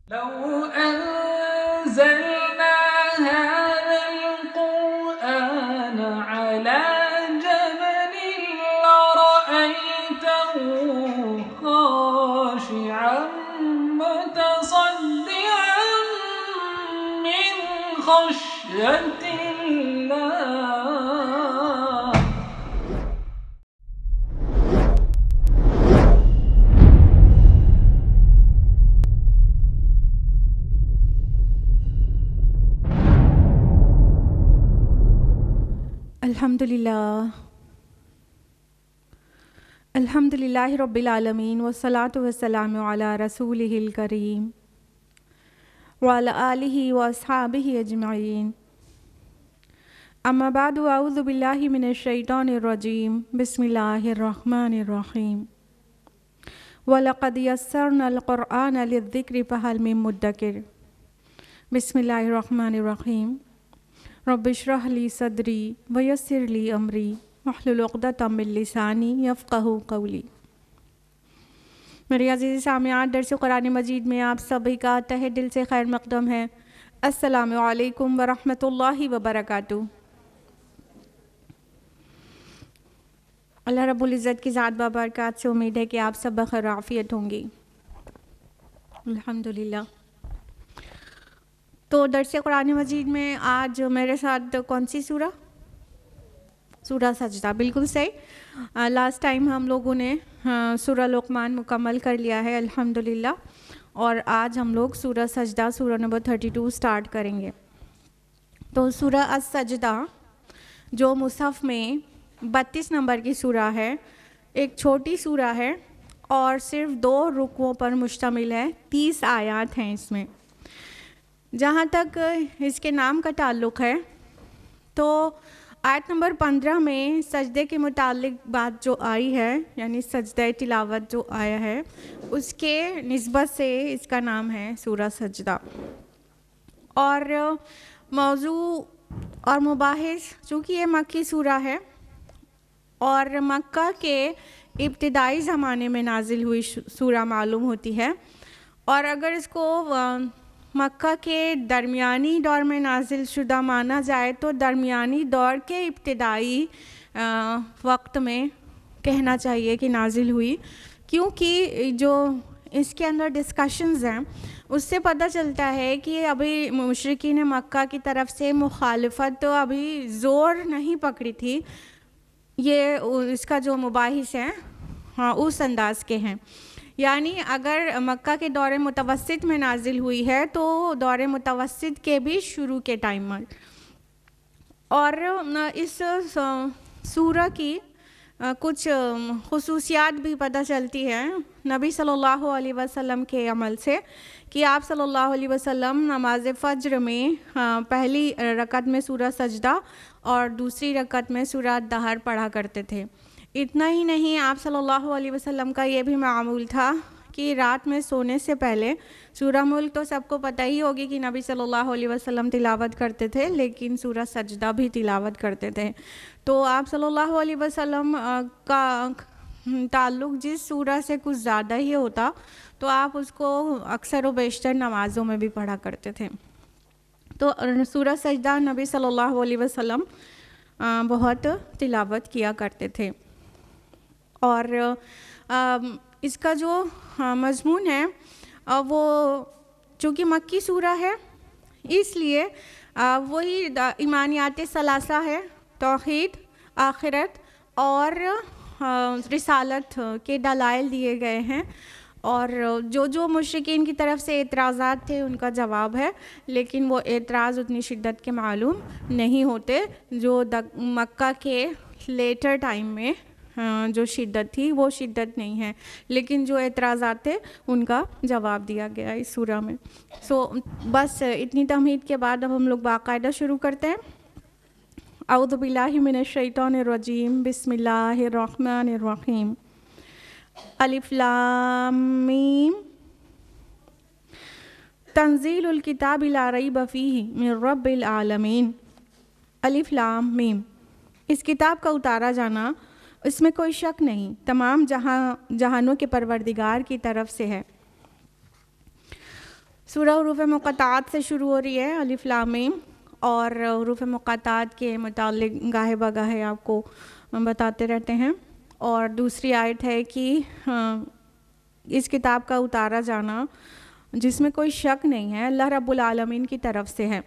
لو أنزلنا هذا القرآن على جبل لرأيته خاشعا متصدعا من خشية الله. الحمدللہ رب العالمین والصلاة والسلام علی رسولہ الکریم وعلی آلہ واصحابہ اجمعین. اما بعد، اعوذ باللہ من الشیطان الرجیم. بسم اللہ الرحمن الرحیم. وَلَقَدْ يَسَّرْنَا الْقُرْآنَ لِلذِّكْرِ فَهَلْ مِن مُدَّكِرٍ. بسم اللہ الرحمن الرحیم. رب اشرح لی صدری ویسر لی امری واحلل عقدۃ من لسانی یفقہوا قولی. میرے عزیز سامعات، درس قرآن مجید میں آپ سبھی کا تہہ دل سے خیر مقدم ہے. السلام علیکم ورحمۃ اللہ وبرکاتہ. اللہ رب العزت کی ذات بابرکات سے امید ہے کہ آپ سب بخیر عافیت ہوں گی. الحمدللہ. تو درس قرآن مجید میں آج میرے ساتھ کون سی سورہ؟ سورہ سجدہ. بالکل صحیح. لاسٹ ٹائم ہم لوگوں نے سورہ لقمان مکمل کر لیا ہے الحمدللہ، اور آج ہم لوگ سورہ سجدہ سورہ نمبر 32 سٹارٹ کریں گے. تو سورہ السجدہ جو مصحف میں 32 نمبر کی سورہ ہے، ایک چھوٹی سورہ ہے اور صرف 2 رکوعوں پر مشتمل ہے. 30 آیات ہیں اس میں. جہاں تک اس کے نام کا تعلق ہے تو آیت نمبر 15 میں سجدے کے متعلق بات جو آئی ہے، یعنی سجدہ تلاوت جو آیا ہے، اس کے نسبت سے اس کا نام ہے سورہ سجدہ. اور موضوع اور مباحث، چونکہ یہ مکی سورہ ہے اور مکہ کے ابتدائی زمانے میں نازل ہوئی سورہ معلوم ہوتی ہے، اور اگر اس کو مکہ کے درمیانی دور میں نازل شدہ مانا جائے تو درمیانی دور کے ابتدائی وقت میں کہنا چاہیے کہ نازل ہوئی، کیونکہ جو اس کے اندر ڈسکشنز ہیں اس سے پتہ چلتا ہے کہ ابھی مشرکین مکہ کی طرف سے مخالفت تو ابھی زور نہیں پکڑی تھی. یہ اس کا جو مباحث ہیں اس انداز کے ہیں. یعنی اگر مکہ کے دور متوسط میں نازل ہوئی ہے تو دور متوسط کے بھی شروع کے ٹائم میں. اور اس سورہ کی کچھ خصوصیات بھی پتہ چلتی ہیں نبی صلی اللہ علیہ وسلم کے عمل سے، کہ آپ صلی اللہ علیہ وسلم نماز فجر میں پہلی رکعت میں سورہ سجدہ اور دوسری رکعت میں سورہ الدہر پڑھا کرتے تھے. اتنا ہی نہیں، آپ صلی اللہ علیہ وسلم کا یہ بھی معمول تھا کہ رات میں سونے سے پہلے سورہ ملک تو سب کو پتہ ہی ہوگی کہ نبی صلی اللہ علیہ وسلم تلاوت کرتے تھے، لیکن سورہ سجدہ بھی تلاوت کرتے تھے. تو آپ صلی اللہ علیہ وسلم کا تعلق جس سورہ سے کچھ زیادہ ہی ہوتا تو آپ اس کو اکثر و بیشتر نمازوں میں بھی پڑھا کرتے تھے. تو سورہ سجدہ نبی صلی اللہ علیہ وسلم بہت تلاوت کیا کرتے تھے. اور اس کا جو مضمون ہے وہ چونکہ مکی سورہ ہے اس لیے وہی ایمانیات ثلاثہ ہے، توحید، آخرت اور رسالت کے دلائل دیے گئے ہیں، اور جو مشرکین کی طرف سے اعتراضات تھے ان کا جواب ہے، لیکن وہ اعتراض اتنی شدت کے معلوم نہیں ہوتے جو مکہ کے لیٹر ٹائم میں جو شدت تھی وہ شدت نہیں ہے، لیکن جو اعتراضات تھے ان کا جواب دیا گیا اس سورہ میں. بس اتنی تمہید کے بعد اب ہم لوگ باقاعدہ شروع کرتے ہیں. اعوذ باللہ من الشیطان الرجیم. بسم اللہ الرحمن الرحیم. الف لام میم. تنزیل الکتاب لا ریب فیہ من رب العالمین. الف لام میم. اس کتاب کا اتارا جانا اس میں کوئی شک نہیں، تمام جہانوں کے پروردگار کی طرف سے ہے. سورہ حروف مقطعات سے شروع ہو رہی ہے، الف لام میم، اور حروف مقطعات کے متعلق گاہے بگاہے آپ کو بتاتے رہتے ہیں. اور دوسری آیت ہے کہ اس کتاب کا اتارا جانا جس میں کوئی شک نہیں ہے اللہ رب العالمین کی طرف سے ہے.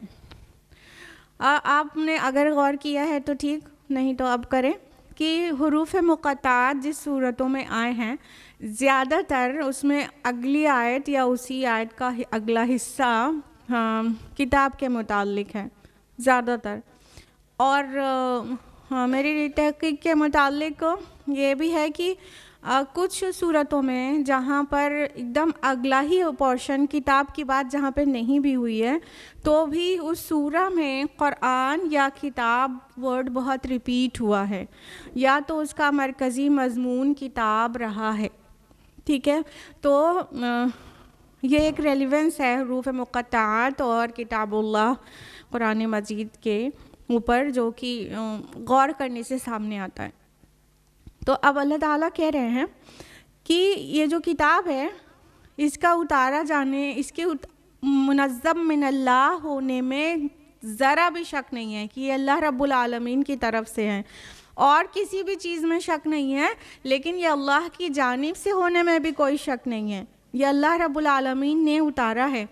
آپ نے اگر غور کیا ہے تو ٹھیک، نہیں تو اب کریں کہ حروف مقطعات جس صورتوں میں آئے ہیں زیادہ تر اس میں اگلی آیت یا اسی آیت کا اگلا حصہ کتاب کے متعلق ہے زیادہ تر. اور میری تحقیق کے متعلق یہ بھی ہے کہ کچھ صورتوں میں جہاں پر ایک دم اگلا ہی پورشن کتاب کی بات جہاں پہ نہیں بھی ہوئی ہے تو بھی اس سورہ میں قرآن یا کتاب ورڈ بہت ریپیٹ ہوا ہے، یا تو اس کا مرکزی مضمون کتاب رہا ہے. ٹھیک ہے، تو یہ ایک ریلیونس ہے حروف مقطعات اور کتاب اللہ قرآن مجید کے اوپر جو کہ غور کرنے سے سامنے آتا ہے. تو اب اللہ تعالیٰ کہہ رہے ہیں کہ یہ جو کتاب ہے اس کا اتارا جانے، اس کے منظم من اللہ ہونے میں ذرا بھی شک نہیں ہے کہ یہ اللہ رب العالمین کی طرف سے ہے، اور کسی بھی چیز میں شک نہیں ہے، لیکن یہ اللہ کی جانب سے ہونے میں بھی کوئی شک نہیں ہے، یہ اللہ رب العالمین نے اتارا ہے.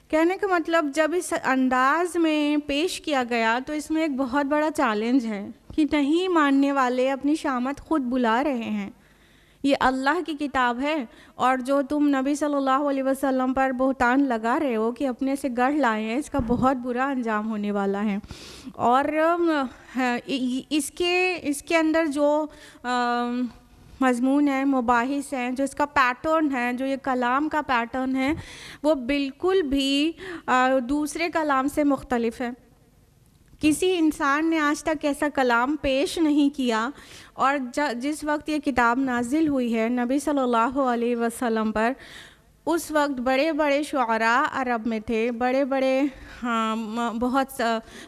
کہنے کا مطلب جب اس انداز میں پیش کیا گیا تو اس میں ایک بہت بڑا چیلنج ہے کہ نہیں ماننے والے اپنی شامت خود بلا رہے ہیں. یہ اللہ کی کتاب ہے، اور جو تم نبی صلی اللہ علیہ وسلم پر بہتان لگا رہے ہو کہ اپنے سے گڑھ لائے ہیں، اس کا بہت برا انجام ہونے والا ہے. اور اس کے اندر جو مضمون ہے، مباحث ہیں، جو اس کا پیٹرن ہے، جو یہ کلام کا پیٹرن ہے، وہ بالکل بھی دوسرے کلام سے مختلف ہے. کسی انسان نے آج تک ایسا کلام پیش نہیں کیا. اور جس وقت یہ کتاب نازل ہوئی ہے نبی صلی اللہ علیہ وسلم پر، اس وقت بڑے بڑے شعراء عرب میں تھے، بڑے بڑے بہت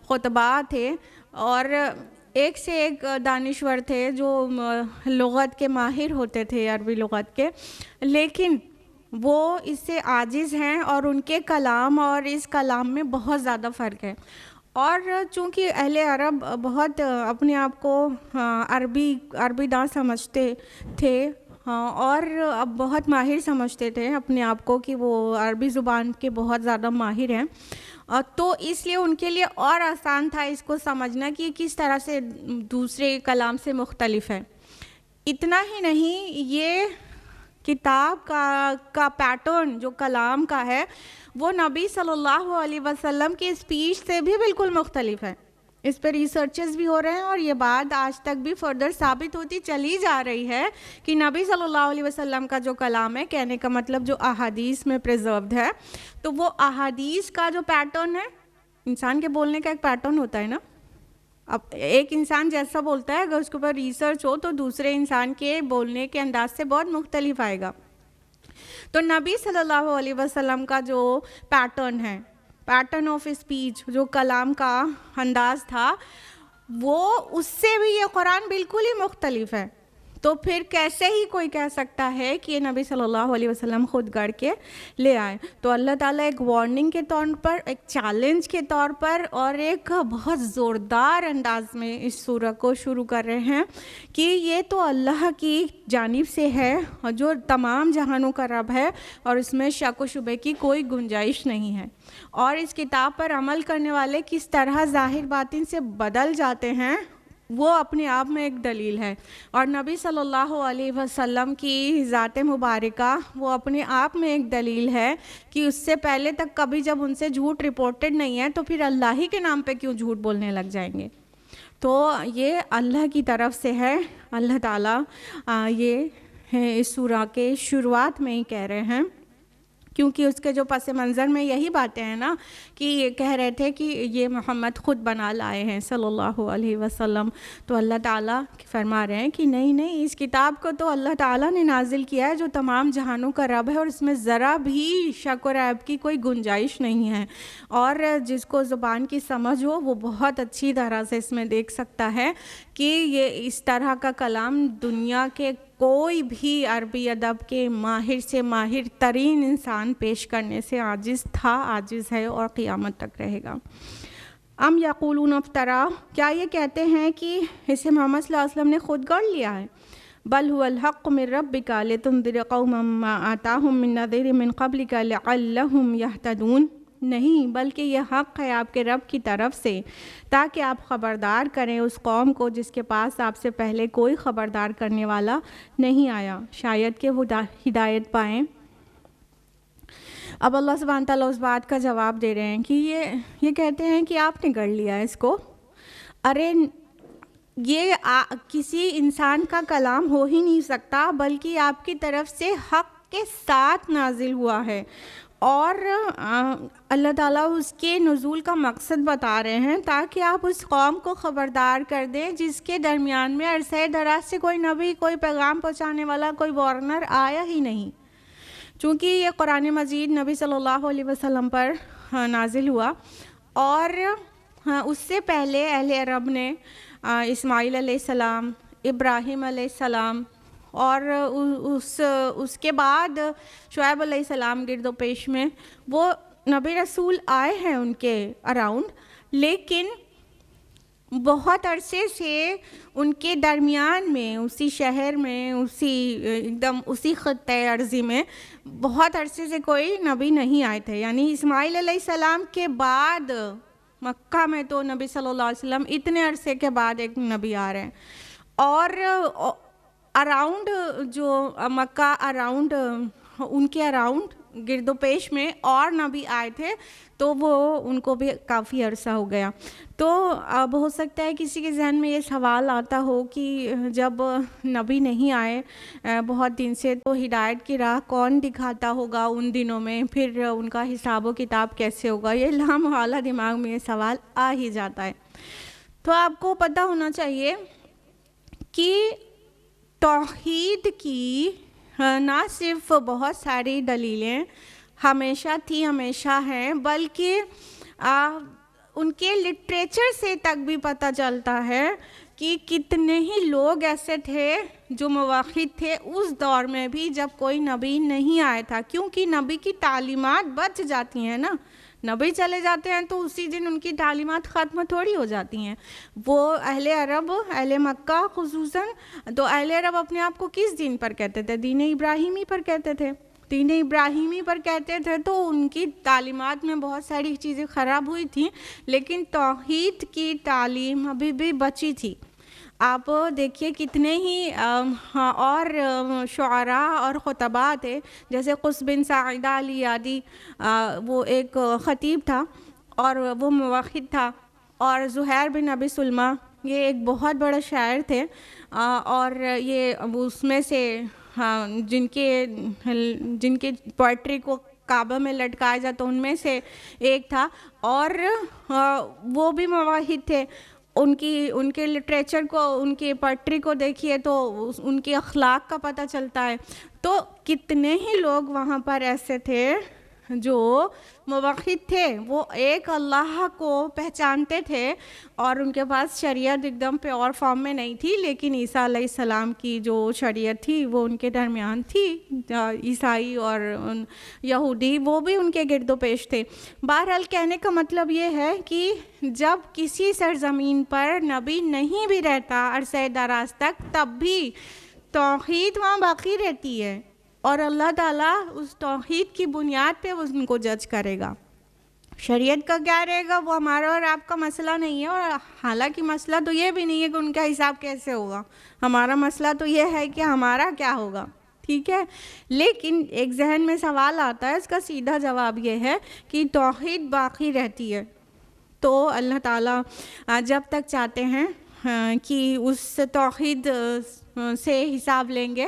خطباء تھے، اور ایک سے ایک دانشور تھے جو لغت کے ماہر ہوتے تھے، عربی لغت کے، لیکن وہ اس سے عاجز ہیں اور ان کے کلام اور اس کلام میں بہت زیادہ فرق ہے. اور چونکہ اہل عرب بہت اپنے آپ کو عربی داں سمجھتے تھے، اور اب بہت ماہر سمجھتے تھے اپنے آپ کو کہ وہ عربی زبان کے بہت زیادہ ماہر ہیں، تو اس لیے ان کے لیے اور آسان تھا اس کو سمجھنا کہ کس طرح سے دوسرے کلام سے مختلف ہے. اتنا ہی نہیں، یہ کتاب کا پیٹرن جو کلام کا ہے وہ نبی صلی اللہ علیہ وسلم کی اسپیچ سے بھی بالکل مختلف ہے. اس پہ ریسرچز بھی ہو رہے ہیں، اور یہ بات آج تک بھی فردر ثابت ہوتی چلی جا رہی ہے کہ نبی صلی اللہ علیہ وسلم کا جو کلام ہے، کہنے کا مطلب جو احادیث میں پریزروڈ ہے، تو وہ احادیث کا جو پیٹرن ہے، انسان کے بولنے کا ایک پیٹرن ہوتا ہے نا. اب ایک انسان جیسا بولتا ہے، اگر اس کے اوپر ریسرچ ہو تو دوسرے انسان کے بولنے کے انداز سے بہت مختلف آئے گا. تو نبی صلی اللہ علیہ وسلم کا جو پیٹرن ہے، پیٹرن آف اسپیچ، جو کلام کا انداز تھا، وہ اس سے بھی یہ قرآن بالکل ہی مختلف ہے. تو پھر کیسے ہی کوئی کہہ سکتا ہے کہ یہ نبی صلی اللہ علیہ وسلم خود گڑھ کے لے آئے؟ تو اللہ تعالیٰ ایک وارننگ کے طور پر، ایک چیلنج کے طور پر، اور ایک بہت زوردار انداز میں اس سورہ کو شروع کر رہے ہیں کہ یہ تو اللہ کی جانب سے ہے جو تمام جہانوں کا رب ہے، اور اس میں شک و شبے کی کوئی گنجائش نہیں ہے. اور اس کتاب پر عمل کرنے والے کس طرح ظاہر باطن سے بدل جاتے ہیں وہ اپنے آپ میں ایک دلیل ہے. اور نبی صلی اللہ علیہ وسلم کی ذات مبارکہ وہ اپنے آپ میں ایک دلیل ہے کہ اس سے پہلے تک کبھی جب ان سے جھوٹ رپورٹڈ نہیں ہے تو پھر اللہ ہی کے نام پہ کیوں جھوٹ بولنے لگ جائیں گے. تو یہ اللہ کی طرف سے ہے. اللہ تعالیٰ یہ اس سورہ کے شروعات میں ہی کہہ رہے ہیں، کیونکہ اس کے جو پس منظر میں یہی باتیں ہیں نا کہ یہ کہہ رہے تھے کہ یہ محمد خود بنا لائے ہیں صلی اللہ علیہ وسلم. تو اللہ تعالیٰ فرما رہے ہیں کہ نہیں، اس کتاب کو تو اللہ تعالیٰ نے نازل کیا ہے جو تمام جہانوں کا رب ہے، اور اس میں ذرا بھی شک و ریب کی کوئی گنجائش نہیں ہے. اور جس کو زبان کی سمجھ ہو وہ بہت اچھی طرح سے اس میں دیکھ سکتا ہے کہ یہ اس طرح کا کلام دنیا کے کوئی بھی عربی ادب کے ماہر سے ماہر ترین انسان پیش کرنے سے عاجز تھا، عاجز ہے اور قیامت تک رہے گا۔ ام یقولون افطرا، کیا یہ کہتے ہیں کہ اسے محمد صلی اللہ علیہ وسلم نے خود گڑھ لیا ہے؟ بل هو الحق من ربک لتنذر قوما ما آتاهم من نذیر من قبلک لعلهم يهتدون، نہیں بلکہ یہ حق ہے آپ کے رب کی طرف سے تاکہ آپ خبردار کریں اس قوم کو جس کے پاس آپ سے پہلے کوئی خبردار کرنے والا نہیں آیا، شاید کہ وہ ہدایت پائیں۔ اب اللہ سبحانہ تعالیٰ اس بات کا جواب دے رہے ہیں کہ یہ کہتے ہیں کہ آپ نے گڑھ لیا اس کو، ارے یہ کسی انسان کا کلام ہو ہی نہیں سکتا، بلکہ آپ کی طرف سے حق کے ساتھ نازل ہوا ہے، اور اللہ تعالیٰ اس کے نزول کا مقصد بتا رہے ہیں تاکہ آپ اس قوم کو خبردار کر دیں جس کے درمیان میں عرصہ دراز سے کوئی نبی، کوئی پیغام پہنچانے والا، کوئی وارنر آیا ہی نہیں۔ چونکہ یہ قرآن مجید نبی صلی اللہ علیہ وسلم پر نازل ہوا، اور اس سے پہلے اہل عرب نے اسماعیل علیہ السلام، ابراہیم علیہ السلام، اور اس کے بعد شعیب علیہ السلام گرد و پیش میں وہ نبی رسول آئے ہیں ان کے اراؤنڈ، لیکن بہت عرصے سے ان کے درمیان میں، اسی شہر میں، اسی خطۂ ارضی میں بہت عرصے سے کوئی نبی نہیں آئے تھے۔ یعنی اسماعیل علیہ السلام کے بعد مکہ میں تو نبی صلی اللہ علیہ وسلم اتنے عرصے کے بعد ایک نبی آ رہے ہیں، اور اراؤنڈ جو مکہ اراؤنڈ، ان کے اراؤنڈ گرد و پیش میں اور نبی آئے تھے، تو وہ ان کو بھی کافی عرصہ ہو گیا۔ تو اب ہو سکتا ہے کسی کے ذہن میں یہ سوال آتا ہو کہ جب نبی نہیں آئے بہت دن سے، تو ہدایت کی راہ کون دکھاتا ہوگا ان دنوں میں، پھر ان کا حساب و کتاب کیسے ہوگا؟ یہ لامحالہ دماغ میں یہ سوال آ ہی جاتا ہے۔ تو آپ کو پتہ ہونا چاہیے کہ توحید کی نہ صرف بہت ساری دلیلیں ہمیشہ تھی، ہمیشہ ہیں، بلکہ ان کے لٹریچر سے تک بھی پتہ چلتا ہے کہ کتنے ہی لوگ ایسے تھے جو موحد تھے اس دور میں بھی جب کوئی نبی نہیں آیا تھا، کیونکہ نبی کی تعلیمات بچ جاتی ہیں نا، نبی چلے جاتے ہیں تو اسی دن ان کی تعلیمات ختم تھوڑی ہو جاتی ہیں۔ وہ اہل عرب، اہل مکہ خصوصاً، تو اہل عرب اپنے آپ کو کس دین پر کہتے تھے؟ دین ابراہیمی پر کہتے تھے، دین ابراہیمی پر کہتے تھے، تو ان کی تعلیمات میں بہت ساری چیزیں خراب ہوئی تھیں، لیکن توحید کی تعلیم ابھی بھی بچی تھی۔ آپ دیکھیے کتنے ہی اور شعراء اور خطباء تھے، جیسے قص بن ساعدہ الیادی، وہ ایک خطیب تھا اور وہ موحد تھا، اور زہیر بن ابی سلمہ یہ ایک بہت بڑے شاعر تھے، اور یہ اس میں سے جن کے پوئٹری کو کعبہ میں لٹکایا جاتا ان میں سے ایک تھا، اور وہ بھی موحد تھے۔ ان کے لٹریچر کو، ان کی پوئٹری کو دیکھیے تو ان کے اخلاق کا پتہ چلتا ہے۔ تو کتنے ہی لوگ وہاں پر ایسے تھے جو موحد تھے، وہ ایک اللہ کو پہچانتے تھے، اور ان کے پاس شریعت ایک دم پیور فارم میں نہیں تھی، لیکن عیسیٰ علیہ السلام کی جو شریعت تھی وہ ان کے درمیان تھی۔ عیسائی اور یہودی وہ بھی ان کے گرد و پیش تھے۔ بہرحال کہنے کا مطلب یہ ہے کہ جب کسی سرزمین پر نبی نہیں بھی رہتا عرصہ دراز تک، تب بھی توحید وہاں باقی رہتی ہے، اور اللہ تعالیٰ اس توحید کی بنیاد پہ ان کو جج کرے گا۔ شریعت کا کیا رہے گا وہ ہمارا اور آپ کا مسئلہ نہیں ہے، اور حالانکہ مسئلہ تو یہ بھی نہیں ہے کہ ان کا حساب کیسے ہوگا، ہمارا مسئلہ تو یہ ہے کہ ہمارا کیا ہوگا، ٹھیک ہے۔ لیکن ایک ذہن میں سوال آتا ہے، اس کا سیدھا جواب یہ ہے کہ توحید باقی رہتی ہے۔ تو اللہ تعالیٰ جب تک چاہتے ہیں کہ اس توحید سے حساب لیں گے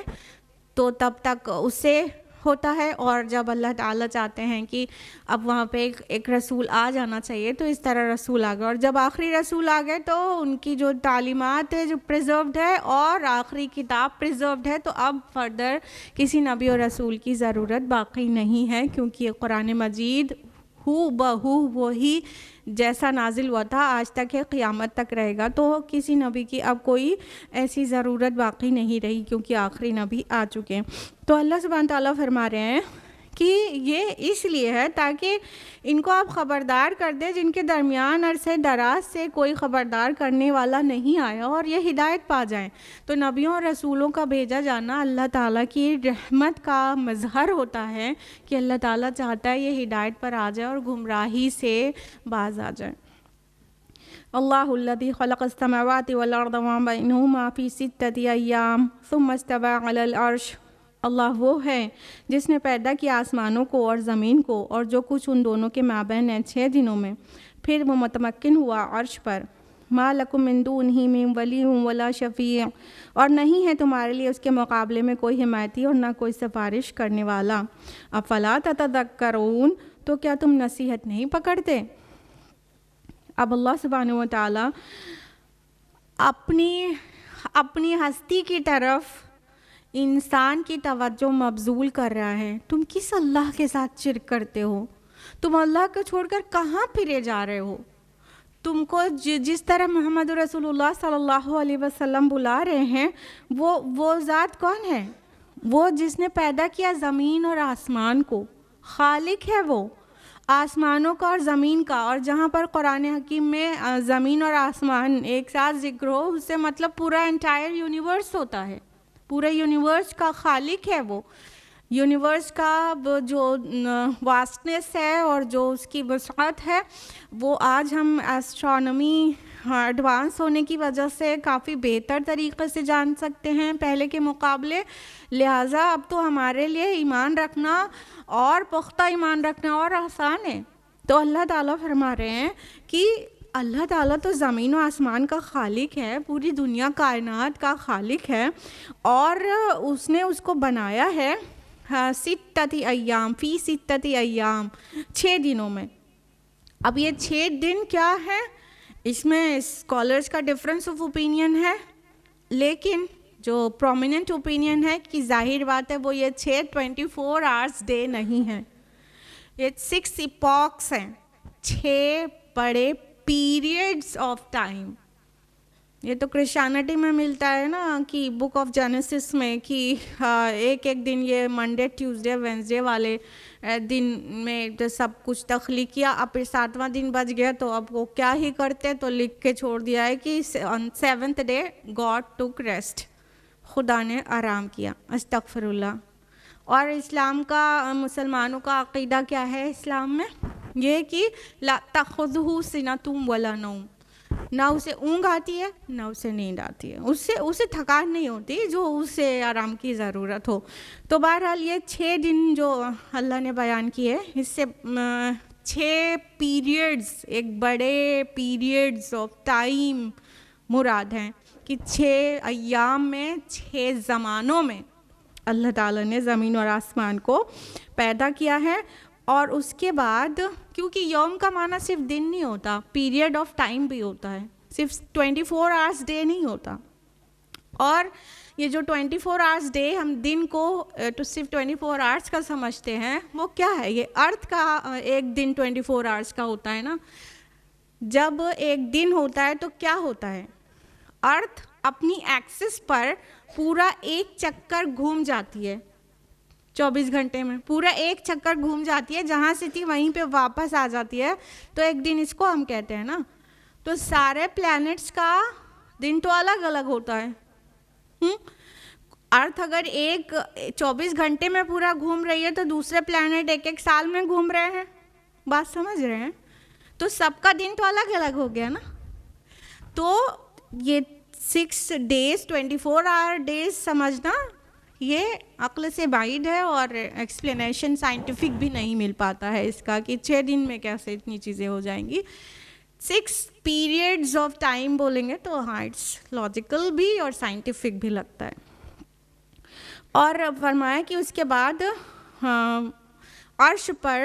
تو تب تک اس سے ہوتا ہے، اور جب اللہ تعالیٰ چاہتے ہیں کہ اب وہاں پہ ایک رسول آ جانا چاہیے تو اس طرح رسول آ گئے، اور جب آخری رسول آ گئے تو ان کی جو تعلیمات ہے جو پریزروڈ ہے اور آخری کتاب پریزروڈ ہے، تو اب فردر کسی نبی اور رسول کی ضرورت باقی نہیں ہے، کیونکہ یہ قرآن مجید ہو بہو وہی جیسا نازل ہوا تھا آج تک ہے، قیامت تک رہے گا. تو کسی نبی کی اب کوئی ایسی ضرورت باقی نہیں رہی کیونکہ آخری نبی آ چکے ہیں. تو اللہ سبحانہ تعالیٰ فرما رہے ہیں کہ یہ اس لیے ہے تاکہ ان کو آپ خبردار کر دیں جن کے درمیان عرصے دراز سے کوئی خبردار کرنے والا نہیں آیا، اور یہ ہدایت پا جائیں. تو نبیوں اور رسولوں کا بھیجا جانا اللہ تعالیٰ کی رحمت کا مظہر ہوتا ہے کہ اللہ تعالیٰ چاہتا ہے یہ ہدایت پر آ جائے اور گمراہی سے باز آ جائے. اللہ الذی خلق السماوات والارض وما بینہما فی ستۃ ایام ثم استوى علی العرش. اللہ وہ ہے جس نے پیدا کیا آسمانوں کو اور زمین کو اور جو کچھ ان دونوں کے مابین ہے 6 دنوں میں، پھر وہ متمکن ہوا عرش پر. ما لکم من دونہ من ولی ولا شفیع، اور نہیں ہے تمہارے لیے اس کے مقابلے میں کوئی حمایتی اور نہ کوئی سفارش کرنے والا. افلا تتذکرون، تو کیا تم نصیحت نہیں پکڑتے؟ اب اللہ سبحانہ و تعالیٰ اپنی ہستی کی طرف انسان کی توجہ مبذول کر رہا ہے. تم کس اللہ کے ساتھ شرک کرتے ہو؟ تم اللہ کو چھوڑ کر کہاں پھرے جا رہے ہو؟ تم کو جس طرح محمد رسول اللہ صلی اللہ علیہ وسلم بلا رہے ہیں وہ ذات کون ہے؟ وہ جس نے پیدا کیا زمین اور آسمان کو. خالق ہے وہ آسمانوں کا اور زمین کا. اور جہاں پر قرآن حکیم میں زمین اور آسمان ایک ساتھ ذکر ہو اس سے مطلب پورا انٹائر یونیورس ہوتا ہے. پورے یونیورس کا خالق ہے وہ. یونیورس کا جو واسٹنس ہے اور جو اس کی وسعت ہے وہ آج ہم ایسٹرونومی ایڈوانس ہونے کی وجہ سے کافی بہتر طریقے سے جان سکتے ہیں پہلے کے مقابلے. لہٰذا اب تو ہمارے لیے ایمان رکھنا اور پختہ ایمان رکھنا اور آسان ہے. تو اللہ تعالیٰ فرما رہے ہیں کہ اللہ تعالیٰ تو زمین و آسمان کا خالق ہے، پوری دنیا کائنات کا خالق ہے، اور اس نے اس کو بنایا ہے 6 ایام فی 6 ایام 6 دنوں میں. اب یہ 6 دن کیا ہے اس میں اسکالرس کا ڈفرینس آف اوپینین ہے، لیکن جو پرومیننٹ اوپینین ہے کہ ظاہر بات ہے وہ یہ 24 آورس ڈے نہیں ہے، یہ 6 ایپاکس ہیں، 6 بڑے پیریڈز آف ٹائم. یہ تو کرسچینٹی میں ملتا ہے نا کہ بک آف جینیسس میں کہ ایک دن یہ منڈے ٹیوزڈے وینسڈے والے دن میں سب کچھ تخلیق کیا. اب پھر 7واں دن بچ گیا تو اب وہ کیا ہی کرتے تو لکھ کے چھوڑ دیا ہے کہ on 7th day God took rest، خدا نے آرام کیا. استغفر اللہ. اور اسلام کا مسلمانوں کا عقیدہ کیا ہے اسلام میں؟ یہ کہ لا تأخذہ سنۃ ولا نوم، نہ اسے اونگ آتی ہے نہ اسے نیند آتی ہے، اسے تھکان نہیں ہوتی جو اسے آرام کی ضرورت ہو. تو بہرحال یہ 6 دن جو اللہ نے بیان کیے اس سے 6 پیریڈز، ایک بڑے پیریڈز آف ٹائم مراد ہیں کہ 6 ایام میں 6 زمانوں میں اللہ تعالیٰ نے زمین اور آسمان کو پیدا کیا ہے. اور اس کے بعد کیونکہ یوم کا معنی صرف دن نہیں ہوتا، پیریڈ آف ٹائم بھی ہوتا ہے، صرف 24 آورس ڈے نہیں ہوتا. اور یہ جو 24 آورس ڈے ہم دن کو تو صرف 24 آورس کا سمجھتے ہیں، وہ کیا ہے؟ یہ ارتھ کا ایک دن 24 آورس کا ہوتا ہے نا. جب ایک دن ہوتا ہے تو کیا ہوتا ہے؟ ارتھ اپنی ایکسس پر پورا ایک چکر گھوم جاتی ہے 24 گھنٹے میں، پورا ایک چکر گھوم جاتی ہے، جہاں سے تھی وہیں پہ واپس آ جاتی ہے. تو ایک دن اس کو ہم کہتے ہیں نا. تو سارے پلینٹس کا دن تو الگ الگ ہوتا ہے. ارتھ اگر 24 گھنٹے میں پورا گھوم رہی ہے تو دوسرے پلینٹ ایک سال میں گھوم رہے ہیں. بات سمجھ رہے ہیں؟ تو سب کا دن تو الگ الگ ہو گیا نا. تو یہ 6 days 24 hour days سمجھنا یہ عقل سے بعید ہے، اور ایکسپلینیشن سائنٹیفک بھی نہیں مل پاتا ہے اس کا کہ 6 دن میں کیسے اتنی چیزیں ہو جائیں گی. 6 periods آف ٹائم بولیں گے تو ہاں اٹس لاجیکل بھی اور سائنٹیفک بھی لگتا ہے. اور فرمایا کہ اس کے بعد عرش پر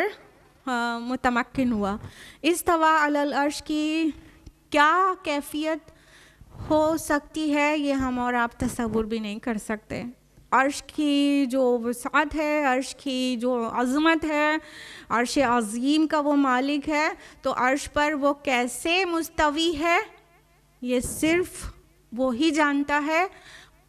متمکن ہوا. استویٰ علی العرش کی کیا کیفیت ہو سکتی ہے یہ ہم اور آپ تصور بھی نہیں کر سکتے. عرش کی جو وسعت ہے، عرش کی جو عظمت ہے، عرش عظیم کا وہ مالک ہے، تو عرش پر وہ کیسے مستوی ہے یہ صرف وہی جانتا ہے،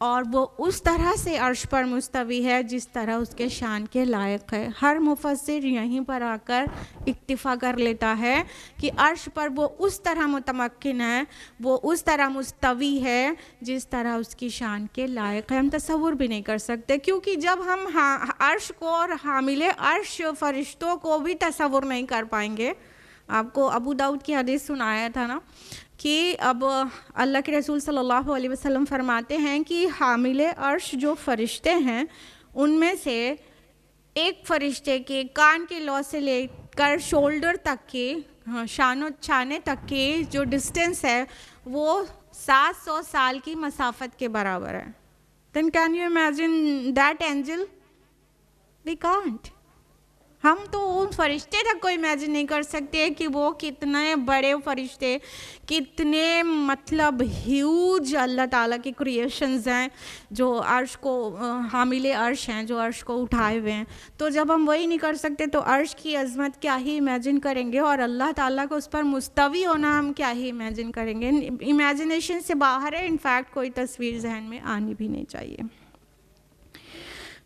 اور وہ اس طرح سے عرش پر مستوی ہے جس طرح اس کے شان کے لائق ہے۔ ہر مفسر یہیں پر آ کر اکتفا کر لیتا ہے کہ عرش پر وہ اس طرح متمکن ہے، وہ اس طرح مستوی ہے جس طرح اس کی شان کے لائق ہے۔ ہم تصور بھی نہیں کر سکتے، کیونکہ جب ہم عرش کو اور حامل عرش فرشتوں کو بھی تصور نہیں کر پائیں گے۔ آپ کو ابو داؤد کی حدیث سنایا تھا نا کہ اب اللہ کے رسول صلی اللہ علیہ وسلم فرماتے ہیں کہ حامل عرش جو فرشتے ہیں ان میں سے ایک فرشتے کے کان کے لو سے لے کر شولڈر تک کے، شان و چھانے تک کے جو ڈسٹینس ہے وہ 700 سال کی مسافت کے برابر ہے۔ Then can you imagine that angel? We can't. ہم تو ان فرشتے تک کو امیجن نہیں کر سکتے کہ وہ کتنے بڑے فرشتے، کتنے مطلب ہیوج اللہ تعالیٰ کی کریشنز ہیں جو عرش کو حامل عرش ہیں، جو عرش کو اٹھائے ہوئے ہیں۔ تو جب ہم وہی نہیں کر سکتے تو عرش کی عظمت کیا ہی امیجن کریں گے، اور اللہ تعالیٰ کو اس پر مستوی ہونا ہم کیا ہی امیجن کریں گے۔ امیجنیشن سے باہر ہے، انفیکٹ کوئی تصویر ذہن میں آنی بھی نہیں چاہیے۔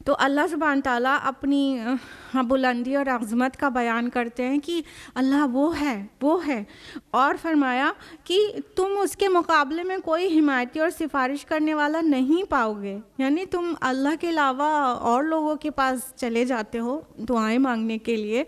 تو اللہ سبحانہ تعالیٰ اپنی بلندی اور عظمت کا بیان کرتے ہیں کہ اللہ وہ ہے، اور فرمایا کہ تم اس کے مقابلے میں کوئی حمایتی اور سفارش کرنے والا نہیں پاؤ گے۔ یعنی تم اللہ کے علاوہ اور لوگوں کے پاس چلے جاتے ہو دعائیں مانگنے کے لیے،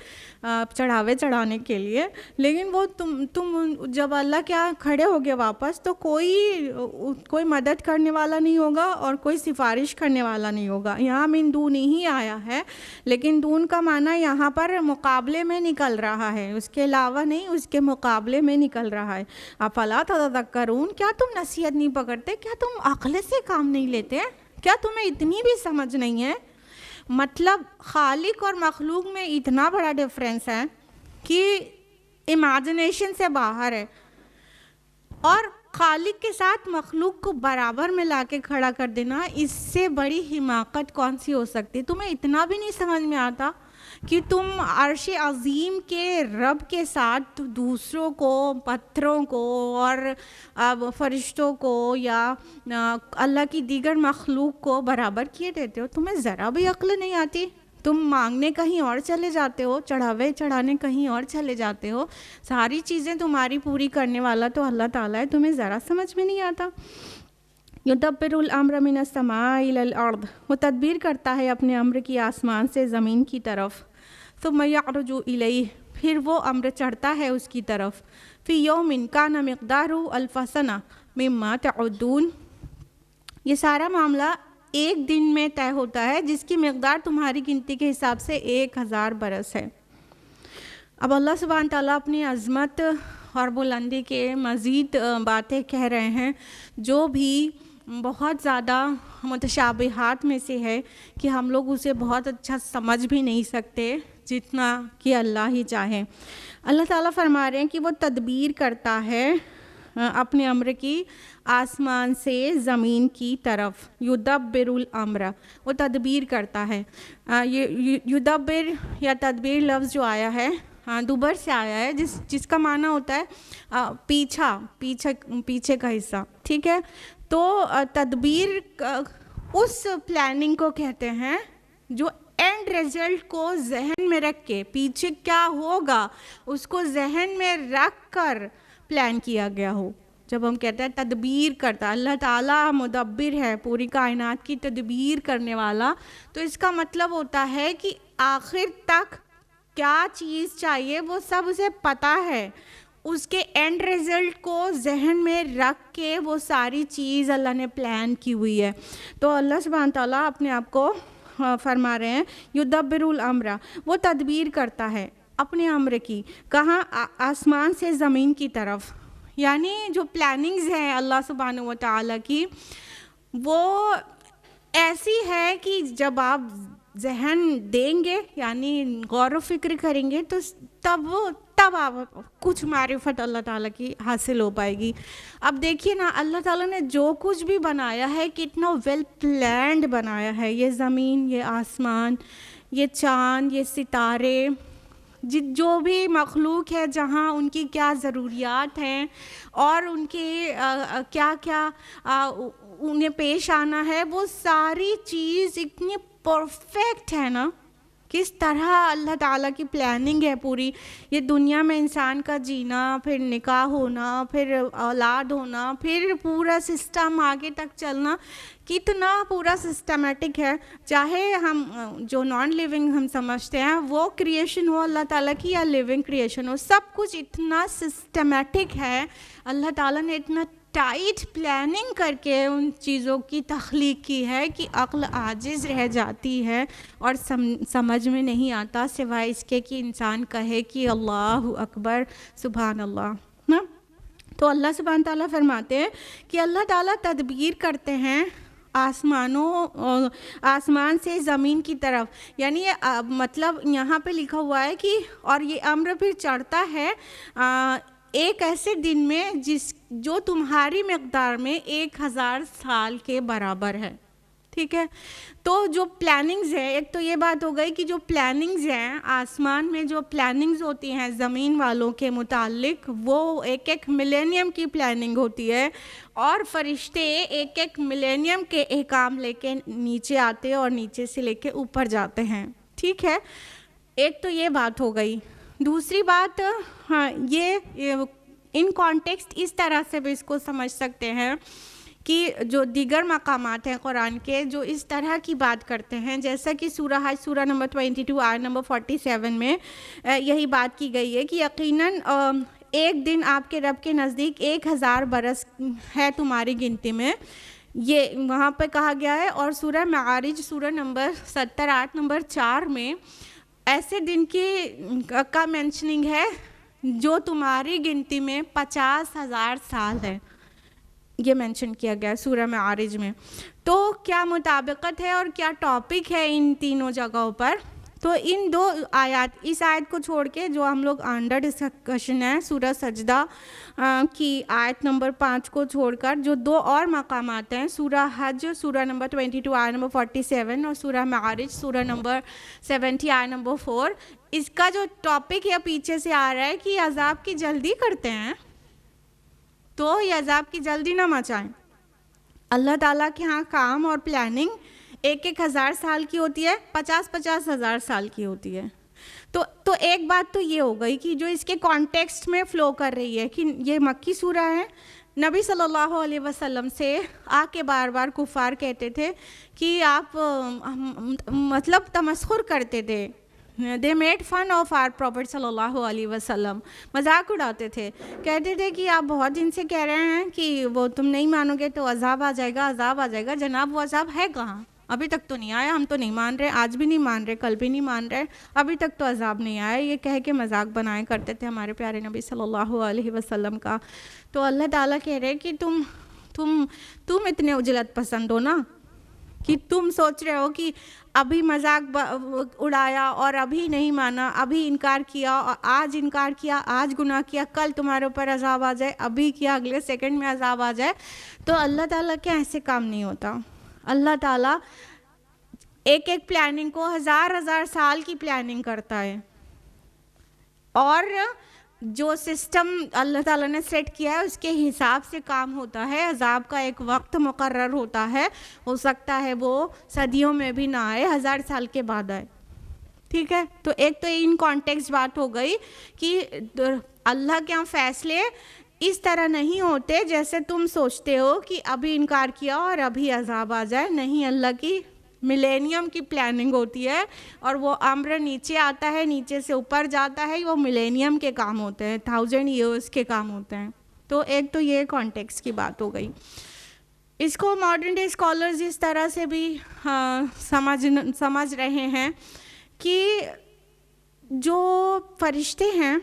چڑھاوے چڑھانے کے لیے، لیکن وہ تم جب اللہ کے یہاں کھڑے ہوگے واپس تو کوئی مدد کرنے والا نہیں ہوگا اور کوئی سفارش کرنے والا نہیں ہوگا۔ یہاں من دون ہی آیا ہے، لیکن دون کا معنی یہاں پر مقابلے میں نکل رہا ہے، اس کے علاوہ نہیں، اس کے مقابلے میں نکل رہا ہے۔ افلا تذکرون، کیا تم نصیحت نہیں پکڑتے؟ کیا تم عقل سے کام نہیں لیتے؟ کیا تمہیں اتنی بھی سمجھ نہیں ہے؟ مطلب خالق اور مخلوق میں اتنا بڑا ڈفرینس ہے کہ امیجنیشن سے باہر ہے، اور خالق کے ساتھ مخلوق کو برابر میں لا کے کھڑا کر دینا، اس سے بڑی حماقت کون سی ہو سکتی؟ تمہیں اتنا بھی نہیں سمجھ میں آتا کہ تم عرش عظیم کے رب کے ساتھ دوسروں کو، پتھروں کو اور فرشتوں کو یا اللہ کی دیگر مخلوق کو برابر کیے دیتے ہو؟ تمہیں ذرا بھی عقل نہیں آتی؟ تم مانگنے کہیں اور چلے جاتے ہو، چڑھاوے چڑھانے کہیں اور چلے جاتے ہو، ساری چیزیں تمہاری پوری کرنے والا تو اللہ تعالیٰ ہے، تمہیں ذرا سمجھ میں نہیں آتا۔ یدبر الامر من السماء الی الارض، وہ تدبیر کرتا ہے اپنے امر کی آسمان سے زمین کی طرف، ثم یعرج الیہ، پھر وہ امر چڑھتا ہے اس کی طرف، فی یوم کان مقدارہ الف سنہ مما تعدون، یہ سارا معاملہ ایک دن میں طے ہوتا ہے جس کی مقدار تمہاری گنتی کے حساب سے 1000 برس ہے۔ اب اللہ سبحانہ تعالیٰ اپنی عظمت اور بلندی کے مزید باتیں کہہ رہے ہیں جو بھی بہت زیادہ متشابہات میں سے ہے کہ ہم لوگ اسے بہت اچھا سمجھ بھی نہیں سکتے جتنا کہ اللہ ہی چاہے۔ اللہ تعالیٰ فرما رہے ہیں کہ وہ تدبیر کرتا ہے اپنے امر کی آسمان سے زمین کی طرف، یدبر الامر، وہ تدبیر کرتا ہے۔ یدبر یا تدبیر لفظ جو آیا ہے دوبر سے آیا ہے، جس کا معنی ہوتا ہے پیچھے کا حصہ، ٹھیک ہے؟ تو تدبیر اس پلاننگ کو کہتے ہیں جو اینڈ ریزلٹ کو ذہن میں رکھ کے، پیچھے کیا ہوگا اس کو ذہن میں رکھ کر پلان کیا گیا ہو۔ جب ہم کہتے ہیں تدبیر کرتا، اللہ تعالیٰ مدبر ہے، پوری کائنات کی تدبیر کرنے والا، تو اس کا مطلب ہوتا ہے کہ آخر تک کیا چیز چاہیے وہ سب اسے پتہ ہے، اس کے اینڈ ریزلٹ کو ذہن میں رکھ کے وہ ساری چیز اللہ نے پلان کی ہوئی ہے۔ تو اللہ سبحانہ تعالیٰ اپنے آپ کو فرما رہے ہیں یدبر الامر، وہ تدبیر کرتا ہے اپنے امر کی، کہاں؟ آسمان سے زمین کی طرف، یعنی جو پلاننگز ہیں اللہ سبحانہ و تعالیٰ کی وہ ایسی ہے کہ جب آپ ذہن دیں گے، یعنی غور و فکر کریں گے، تو تب وہ تب آپ کچھ معرفت اللہ تعالیٰ کی حاصل ہو پائے گی. اب دیکھیے نا, اللہ تعالیٰ نے جو کچھ بھی بنایا ہے کتنا ویل پلانڈ بنایا ہے. یہ زمین, یہ آسمان, یہ چاند, یہ ستارے, جو بھی مخلوق ہے جہاں ان کی کیا ضروریات ہیں اور ان کے کیا کیا انہیں پیش آنا ہے, وہ ساری چیز اتنی پرفیکٹ ہے نا. کس طرح اللہ تعالیٰ کی پلاننگ ہے پوری. یہ دنیا میں انسان کا جینا, پھر نکاح ہونا, پھر اولاد ہونا, پھر پورا سسٹم آگے تک چلنا, کتنا پورا سسٹمیٹک ہے. چاہے ہم جو نان لیونگ ہم سمجھتے ہیں وہ کریشن ہو اللہ تعالیٰ کی یا لیونگ کریشن ہو, سب کچھ اتنا سسٹمیٹک ہے. اللہ تعالیٰ نے اتنا ٹائٹ پلاننگ کر کے ان چیزوں کی تخلیق کی ہے کہ عقل عاجز رہ جاتی ہے اور سمجھ میں نہیں آتا سوائے اس کے کہ انسان کہے کہ اللہ اکبر سبحان اللہ نا. تو اللہ سبحانہ تعالیٰ فرماتے ہیں کہ اللہ تعالیٰ تدبیر کرتے ہیں آسمان سے زمین کی طرف, یعنی یہ مطلب یہاں پہ لکھا ہوا ہے کہ اور یہ امر پھر چڑھتا ہے ایک ایسے دن میں جو تمہاری مقدار میں 1000 سال کے برابر ہے. ٹھیک ہے, تو جو پلاننگز ہے, ایک تو یہ بات ہو گئی کہ جو پلاننگز ہیں آسمان میں, جو پلاننگز ہوتی ہیں زمین والوں کے متعلق, وہ ایک ایک ملینیم کی پلاننگ ہوتی ہے, اور فرشتے ایک ایک ملینیم کے احکام لے کے نیچے آتے اور نیچے سے لے کے اوپر جاتے ہیں. ٹھیک ہے, ایک تو یہ بات ہو گئی. دوسری بات, ہاں یہ ان کانٹیکسٹ اس طرح سے بھی اس کو سمجھ سکتے ہیں کہ جو دیگر مقامات ہیں قرآن کے جو اس طرح کی بات کرتے ہیں, جیسا کہ سورہ حج سورہ نمبر 22 آیت نمبر 47 میں یہی بات کی گئی ہے کہ یقیناً ایک دن آپ کے رب کے نزدیک 1000 برس ہے تمہاری گنتی میں, یہ وہاں پہ کہا گیا ہے. اور سورہ معارج سورہ نمبر 70 آیت نمبر 4 میں ایسے دن کا مینشننگ ہے جو تمہاری گنتی میں 50,000 سال ہے, یہ مینشن کیا گیا ہے سورہ معارج میں. تو کیا مطابقت ہے اور کیا ٹاپک ہے ان تینوں جگہوں پر؟ تو ان دو آیات, اس آیت کو چھوڑ کے جو ہم لوگ انڈر ڈسکشن ہے سورہ سجدہ کی آیت نمبر 5 کو چھوڑ کر, جو دو اور مقامات ہیں سورہ حج سورہ نمبر 22 آیت نمبر 47 اور سورہ معارج سورہ نمبر 70 آیت نمبر 4, اس کا جو ٹاپک ہے پیچھے سے آ رہا ہے کہ عذاب کی جلدی کرتے ہیں تو یہ عذاب کی جلدی نہ مچائیں. اللہ تعالیٰ کے ہاں کام اور پلاننگ 1000 سال کی ہوتی ہے, 50,000 سال کی ہوتی ہے. تو ایک بات تو یہ ہو گئی کہ جو اس کے کانٹیکسٹ میں فلو کر رہی ہے کہ یہ مکی سورہ ہے. نبی صلی اللہ علیہ وسلم سے آ کے بار بار کفار کہتے تھے کہ آپ مطلب تمسخر کرتے تھے, they made fun of our prophet صلی اللہ علیہ وسلم, مذاق اڑاتے تھے, کہتے تھے کہ آپ بہت دن سے کہہ رہے ہیں کہ وہ تم نہیں مانو گے تو عذاب آ جائے گا, عذاب آ جائے گا. جناب وہ عذاب ہے کہاں؟ ابھی تک تو نہیں آیا, ہم تو نہیں مان رہے, آج بھی نہیں مان رہے, کل بھی نہیں مان رہے, ابھی تک تو عذاب نہیں آیا. یہ کہہ کے مذاق بنایا کرتے تھے ہمارے پیارے نبی صلی اللہ علیہ وسلم کا. تو اللہ تعالیٰ کہہ رہے کہ تم اتنے عجلت پسند ہو نا, کہ تم سوچ رہے ہو کہ ابھی مذاق اڑایا اور ابھی نہیں مانا, ابھی انکار کیا اور آج انکار کیا, آج گناہ کیا, کل تمہارے اوپر عذاب آ جائے, ابھی کیا اگلے سیکنڈ میں عذاب آ جائے. تو اللہ تعالیٰ کے ایسے کام نہیں ہوتا. اللہ تعالیٰ ایک ایک پلاننگ کو 1000 سال کی پلاننگ کرتا ہے, اور جو سسٹم اللہ تعالیٰ نے سیٹ کیا ہے اس کے حساب سے کام ہوتا ہے. عذاب کا ایک وقت مقرر ہوتا ہے, ہو سکتا ہے وہ صدیوں میں بھی نہ آئے, 1000 سال کے بعد آئے. ٹھیک ہے, تو ایک تو ان کانٹیکسٹ بات ہو گئی کہ اللہ کے یہاں فیصلے اس طرح نہیں ہوتے جیسے تم سوچتے ہو کہ ابھی انکار کیا اور ابھی عذاب آ جائے. نہیں, اللہ کی ملینیم کی پلاننگ ہوتی ہے, اور وہ امر نیچے آتا ہے, نیچے سے اوپر جاتا ہے, وہ ملینیم کے کام ہوتے ہیں, 1000 ایئرس کے کام ہوتے ہیں. تو ایک تو یہ کانٹیکسٹ کی بات ہو گئی. اس کو ماڈرن ڈے اسکالرز اس طرح سے بھی سمجھ رہے ہیں کہ جو فرشتے ہیں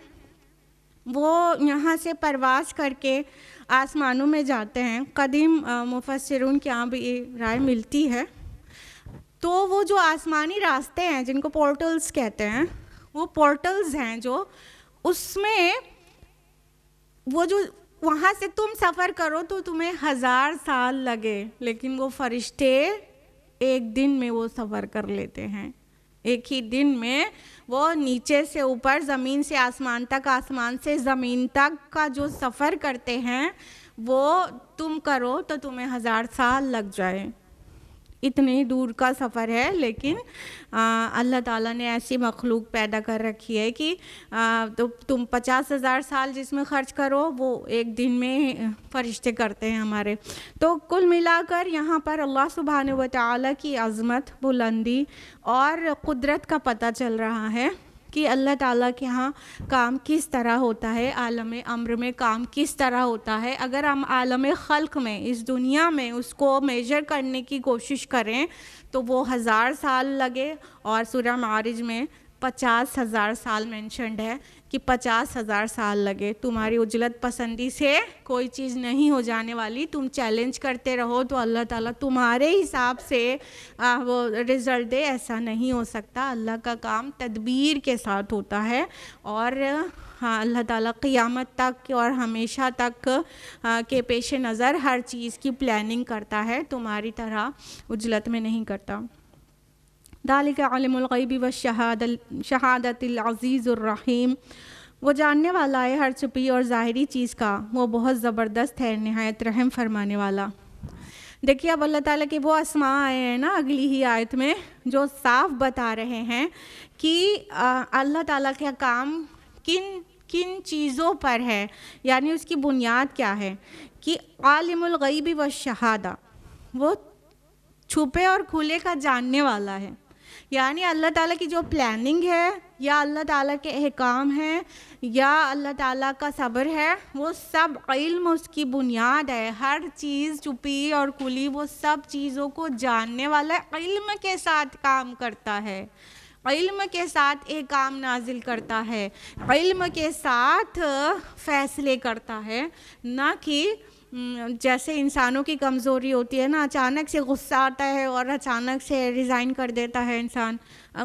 وہ یہاں سے پرواز کر کے آسمانوں میں جاتے ہیں. قدیم مفسرون کے یہاں بھی یہ رائے ملتی ہے. تو وہ جو آسمانی راستے ہیں جن کو پورٹلز کہتے ہیں, وہ پورٹلز ہیں جو اس میں وہ جو وہاں سے تم سفر کرو تو تمہیں 1000 سال لگے، لیکن وہ فرشتے ایک دن میں وہ سفر کر لیتے ہیں. ایک ہی دن میں وہ نیچے سے اوپر، زمین سے آسمان تک، آسمان سے زمین تک کا جو سفر کرتے ہیں وہ تم کرو تو تمہیں 1000 سال لگ جائے. اتنے دور کا سفر ہے، لیکن اللہ تعالیٰ نے ایسی مخلوق پیدا کر رکھی ہے کہ تو تم 50,000 سال جس میں خرچ کرو وہ ایک دن میں فرشتے کرتے ہیں ہمارے. تو کل ملا کر یہاں پر اللہ سبحانہ و تعالیٰ کی عظمت، بلندی اور قدرت کا پتہ چل رہا ہے کہ اللہ تعالیٰ کے ہاں کام کس طرح ہوتا ہے، عالم امر میں کام کس طرح ہوتا ہے. اگر ہم عالم خلق میں، اس دنیا میں اس کو میجر کرنے کی کوشش کریں تو وہ 1000 سال لگے، اور سورہ معارج میں 50,000 سال مینشنڈ ہے کہ 50,000 سال لگے. تمہاری عجلت پسندی سے کوئی چیز نہیں ہو جانے والی. تم چیلنج کرتے رہو تو اللہ تعالیٰ تمہارے حساب سے وہ رزلٹ دے، ایسا نہیں ہو سکتا. اللہ کا کام تدبیر کے ساتھ ہوتا ہے، اور ہاں اللہ تعالیٰ قیامت تک اور ہمیشہ تک کے پیش نظر ہر چیز کی پلاننگ کرتا ہے، تمہاری طرح عجلت میں نہیں کرتا. ذالک عالم الغیب والشہادۃ العزیز الرحیم، وہ جاننے والا ہے ہر چھپی اور ظاہری چیز کا، وہ بہت زبردست ہے، نہایت رحم فرمانے والا. دیکھیے اب اللہ تعالیٰ کے وہ اسماء آئے ہیں نا اگلی ہی آیت میں، جو صاف بتا رہے ہیں کہ اللہ تعالیٰ کا کام کن کن چیزوں پر ہے، یعنی اس کی بنیاد کیا ہے. کہ عالم الغیب والشہادہ، وہ چھپے اور کھلے کا جاننے والا ہے. یعنی اللہ تعالیٰ کی جو پلاننگ ہے، یا اللہ تعالیٰ کے احکام ہیں، یا اللہ تعالیٰ کا صبر ہے، وہ سب علم اس کی بنیاد ہے. ہر چیز چھپی اور کھلی، وہ سب چیزوں کو جاننے والا ہے، علم کے ساتھ کام کرتا ہے، علم کے ساتھ ایک کام نازل کرتا ہے، علم کے ساتھ فیصلے کرتا ہے. نہ کہ جیسے انسانوں کی کمزوری ہوتی ہے نا، اچانک سے غصہ آتا ہے اور اچانک سے ریزائن کر دیتا ہے انسان.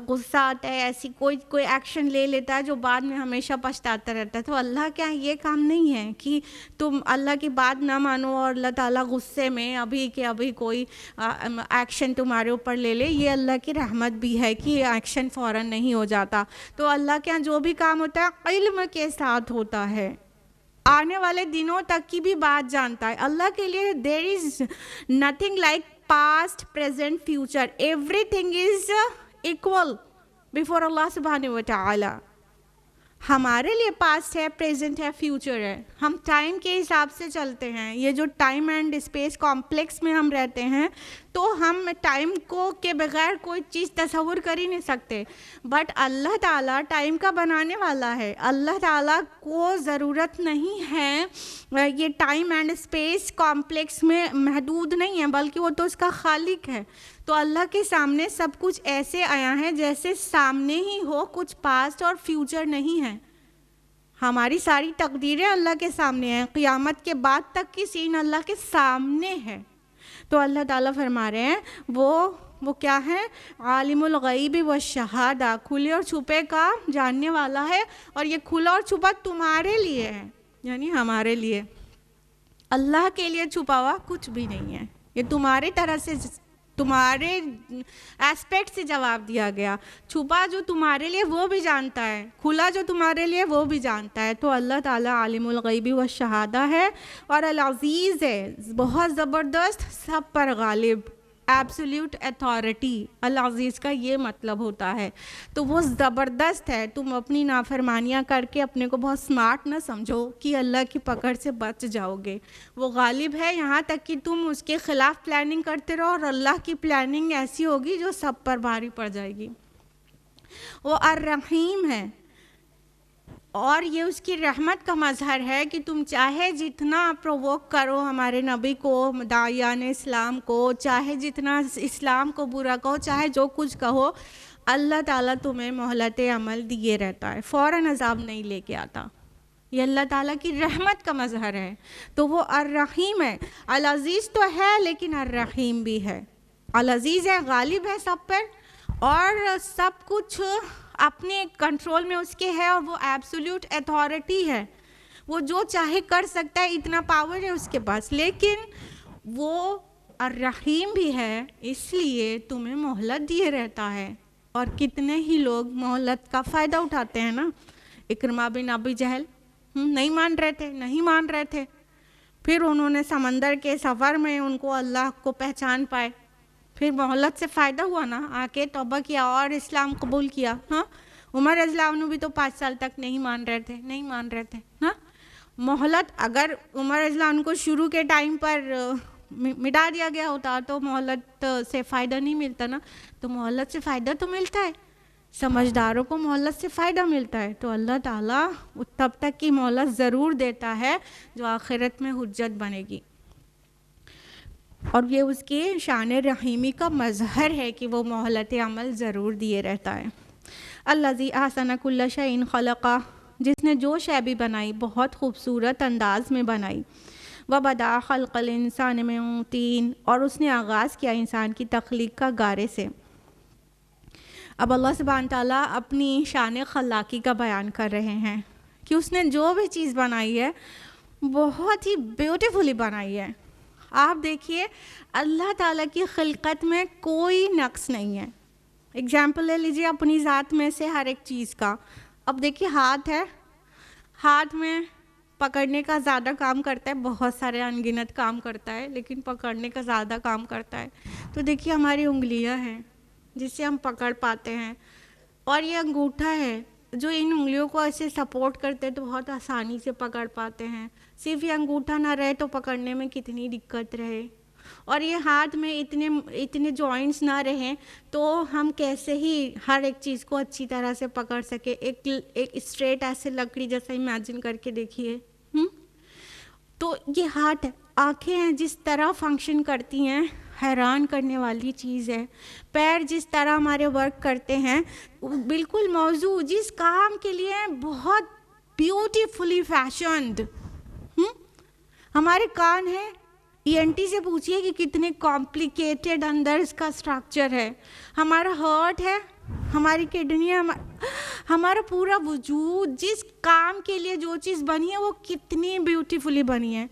غصہ آتا ہے، ایسی کوئی ایکشن لے لیتا ہے جو بعد میں ہمیشہ پچھتاتا رہتا ہے. تو اللہ کیا یہ کام نہیں ہے کہ تم اللہ کی بات نہ مانو اور اللہ تعالیٰ غصے میں ابھی کہ ابھی کوئی ایکشن تمہارے اوپر لے لے. یہ اللہ کی رحمت بھی ہے کہ ایکشن فوراً نہیں ہو جاتا. تو اللہ کے یہاں جو بھی کام ہوتا ہے علم کے ساتھ ہوتا ہے، آنے والے دنوں تک کی بھی بات جانتا ہے. اللہ کے لیے there is nothing like past, present, future. Everything is equal before اللہ سبحانہ و تعالی. ہمارے لیے پاسٹ ہے، پریزنٹ ہے، فیوچر ہے. ہم ٹائم کے حساب سے چلتے ہیں. یہ جو ٹائم اینڈ اسپیس کمپلیکس میں ہم رہتے ہیں تو ہم ٹائم کو کے بغیر کوئی چیز تصور کر ہی نہیں سکتے. بٹ اللہ تعالیٰ ٹائم کا بنانے والا ہے. اللہ تعالیٰ کو ضرورت نہیں ہے یہ ٹائم اینڈ اسپیس کمپلیکس میں محدود نہیں ہے، بلکہ وہ تو اس کا خالق ہے. تو اللہ کے سامنے سب کچھ ایسے آیا ہے جیسے سامنے ہی ہو، کچھ پاسٹ اور فیوچر نہیں ہے. ہماری ساری تقدیریں اللہ کے سامنے ہیں، قیامت کے بعد تک کی سین اللہ کے سامنے ہے. تو اللہ تعالیٰ فرما رہے ہیں وہ کیا ہے؟ عالم الغیب والشہادہ، کھلے اور چھپے کا جاننے والا ہے. اور یہ کھلا اور چھپا تمہارے لیے ہے، یعنی ہمارے لیے. اللہ کے لیے چھپا ہوا کچھ بھی نہیں ہے. یہ تمہاری طرح سے، تمہارے ایسپیکٹ سے جواب دیا گیا. چھپا جو تمہارے لیے وہ بھی جانتا ہے، کھلا جو تمہارے لیے وہ بھی جانتا ہے. تو اللہ تعالیٰ عالم الغیب والشہادہ ہے اور العزیز ہے، بہت زبردست، سب پر غالب، ایبسلیوٹ اتھارٹی. العزیز کا یہ مطلب ہوتا ہے. تو وہ زبردست ہے. تم اپنی نافرمانیاں کر کے اپنے کو بہت سمارٹ نہ سمجھو کہ اللہ کی پکڑ سے بچ جاؤ گے. وہ غالب ہے، یہاں تک کہ تم اس کے خلاف پلاننگ کرتے رہو اور اللہ کی پلاننگ ایسی ہوگی جو سب پر بھاری پڑ جائے گی. وہ الرحیم ہے، اور یہ اس کی رحمت کا مظہر ہے کہ تم چاہے جتنا پرووک کرو ہمارے نبی کو، داعیان اسلام کو، چاہے جتنا اسلام کو برا کہو، چاہے جو کچھ کہو، اللہ تعالیٰ تمہیں مہلت عمل دیے رہتا ہے، فوراً عذاب نہیں لے کے آتا. یہ اللہ تعالیٰ کی رحمت کا مظہر ہے. تو وہ الرحیم ہے. العزیز تو ہے لیکن الرحیم بھی ہے. العزیز ہے، غالب ہے سب پر، اور سب کچھ اپنے کنٹرول میں اس کے ہے اور وہ ایبسولوٹ اتھارٹی ہے، وہ جو چاہے کر سکتا ہے، اتنا پاور ہے اس کے پاس. لیکن وہ الرحیم بھی ہے، اس لیے تمہیں مہلت دیے رہتا ہے. اور کتنے ہی لوگ مہلت کا فائدہ اٹھاتے ہیں نا. اکرمہ بن ابی جہل نہیں مان رہے تھے. پھر انہوں نے سمندر کے سفر میں ان کو اللہ کو پہچان پائے، پھر مہلت سے فائدہ ہوا نا، آ کے توبہ کیا اور اسلام قبول کیا. ہاں، عمر رضی اللہ عنہ بھی تو 5 سال تک نہیں مان رہے تھے. ہاں، مہلت اگر عمر رضی اللہ عنہ کو شروع کے ٹائم پر مٹا دیا گیا ہوتا تو مہلت سے فائدہ نہیں ملتا نا. تو مہلت سے فائدہ تو ملتا ہے، سمجھداروں کو مہلت سے فائدہ ملتا ہے. تو اللہ تعالیٰ تب تک کی مہلت ضرور دیتا ہے جو آخرت میں حجت بنے گی. اور یہ اس کی شان رحیمی کا مظہر ہے کہ وہ مہلت عمل ضرور دیے رہتا ہے. الذی احسن کل شیء خلقہ، جس نے جو شے بھی بنائی بہت خوبصورت انداز میں بنائی. وبدأ خلق الانسان من طین، اور اس نے آغاز کیا انسان کی تخلیق کا گارے سے. اب اللہ سبحانہ تعالیٰ اپنی شان خلاقی کا بیان کر رہے ہیں کہ اس نے جو بھی چیز بنائی ہے بہت ہی بیوٹیفلی بنائی ہے. آپ دیکھیے اللہ تعالیٰ کی خلقت میں کوئی نقص نہیں ہے. اگزامپل لے لیجیے اپنی ذات میں سے ہر ایک چیز کا. اب دیکھیے ہاتھ ہے، ہاتھ میں پکڑنے کا زیادہ کام کرتا ہے، بہت سارے ان گنت کام کرتا ہے لیکن پکڑنے کا زیادہ کام کرتا ہے. تو دیکھیے ہماری انگلیاں ہیں جس سے ہم پکڑ پاتے ہیں، اور یہ انگوٹھا ہے جو ان انگلیوں کو ایسے سپورٹ کرتے ہیں تو بہت آسانی سے پکڑ پاتے ہیں. صرف یہ انگوٹھا نہ رہے تو پکڑنے میں کتنی دقت رہے. اور یہ ہاتھ میں اتنے جوائنٹس نہ رہیں تو ہم کیسے ہی ہر ایک چیز کو اچھی طرح سے پکڑ سکے. ایک اسٹریٹ ایسے لکڑی جیسا امیجن کر کے دیکھیے. تو یہ ہاتھ ہے. آنکھیں ہیں جس طرح فنکشن کرتی ہیں، حیران کرنے والی چیز ہے. پیر جس طرح ہمارے ورک کرتے ہیں، بالکل موضوع جس کام کے لیے بہت بیوٹیفلی فیشنڈ. ہمارے کان ہیں، ENT سے پوچھئے کہ کتنے کمپلیکیٹڈ اندر اس کا اسٹرکچر ہے. ہمارا ہارٹ ہے، ہماری کڈنی ہے، ہمارا پورا وجود جس کام کے لیے جو چیز بنی ہے وہ کتنی بیوٹیفلی بنی ہے.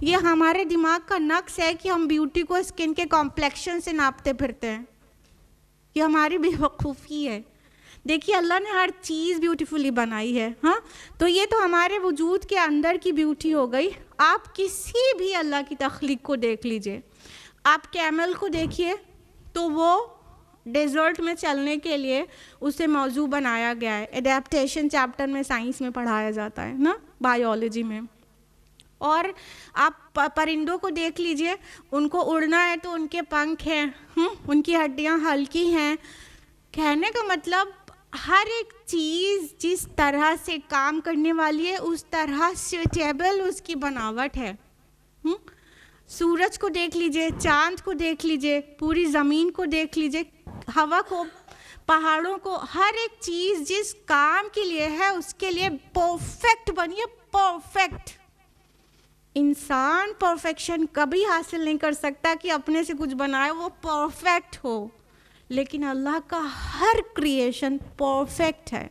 یہ ہمارے دماغ کا نقص ہے کہ ہم بیوٹی کو اسکن کے کمپلیکشن سے ناپتے پھرتے ہیں. یہ ہماری بے وقوفی ہے. دیکھیے اللہ نے ہر چیز بیوٹیفلی بنائی ہے. ہاں، تو یہ تو ہمارے وجود کے اندر کی بیوٹی ہو گئی. آپ کسی بھی اللہ کی تخلیق کو دیکھ لیجئے. آپ کیمل کو دیکھیے تو وہ ڈیزرٹ میں چلنے کے لیے اسے موضوع بنایا گیا ہے. ایڈیپٹیشن چیپٹر میں سائنس میں پڑھایا جاتا ہے نا، بایولوجی میں. اور آپ پرندوں کو دیکھ لیجئے، ان کو اڑنا ہے تو ان کے پنکھ ہیں، ان کی ہڈیاں ہلکی ہیں. کہنے کا مطلب ہر ایک چیز جس طرح سے کام کرنے والی ہے اس طرح سوٹیبل اس کی بناوٹ ہے. سورج کو دیکھ لیجئے، چاند کو دیکھ لیجئے، پوری زمین کو دیکھ لیجئے، ہوا کو، پہاڑوں کو، ہر ایک چیز جس کام کے لیے ہے اس کے لیے پرفیکٹ بنی ہے. پرفیکٹ. انسان پرفیکشن کبھی حاصل نہیں کر سکتا کہ اپنے سے کچھ بنائے وہ پرفیکٹ ہو، لیکن اللہ کا ہر کریشن پرفیکٹ ہے.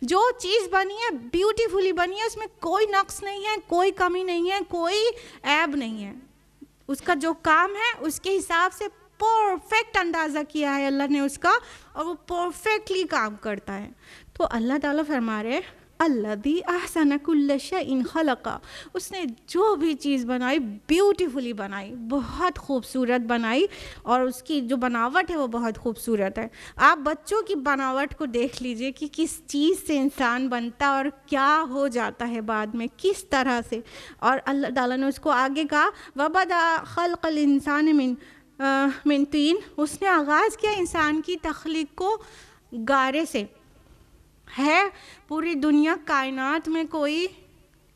جو چیز بنی ہے بیوٹیفلی بنی ہے، اس میں کوئی نقص نہیں ہے، کوئی کمی نہیں ہے، کوئی عیب نہیں ہے. اس کا جو کام ہے اس کے حساب سے پرفیکٹ اندازہ کیا ہے اللہ نے اس کا، اور وہ پرفیکٹلی کام کرتا ہے. تو اللہ تعالیٰ فرما رہے الذی احسن کل شیء خلقہ، اس نے جو بھی چیز بنائی بیوٹیفلی بنائی، بہت خوبصورت بنائی، اور اس کی جو بناوٹ ہے وہ بہت خوبصورت ہے. آپ بچوں کی بناوٹ کو دیکھ لیجئے کہ کس چیز سے انسان بنتا اور کیا ہو جاتا ہے بعد میں، کس طرح سے. اور اللہ تعالیٰ نے اس کو آگے کہا وَبَدَأَ خَلْقَ الْإِنسَانِ مِنْ طِينٍ، اس نے آغاز کیا انسان کی تخلیق کو گارے سے. ہے پوری دنیا کائنات میں کوئی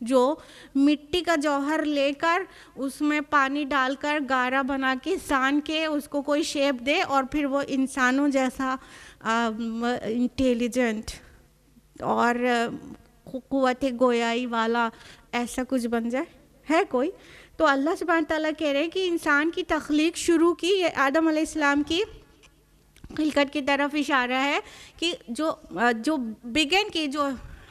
جو مٹی کا جوہر لے کر اس میں پانی ڈال کر گارا بنا کے سان کے اس کو کوئی شیپ دے اور پھر وہ انسانوں جیسا انٹیلیجنٹ اور قوت گویائی والا ایسا کچھ بن جائے؟ ہے کوئی؟ تو اللہ سبحانہ تعالیٰ کہہ رہے ہیں کہ انسان کی تخلیق شروع کی، یہ آدم علیہ السلام کی خلقت کی طرف اشارہ ہے کہ جو بگن کی جو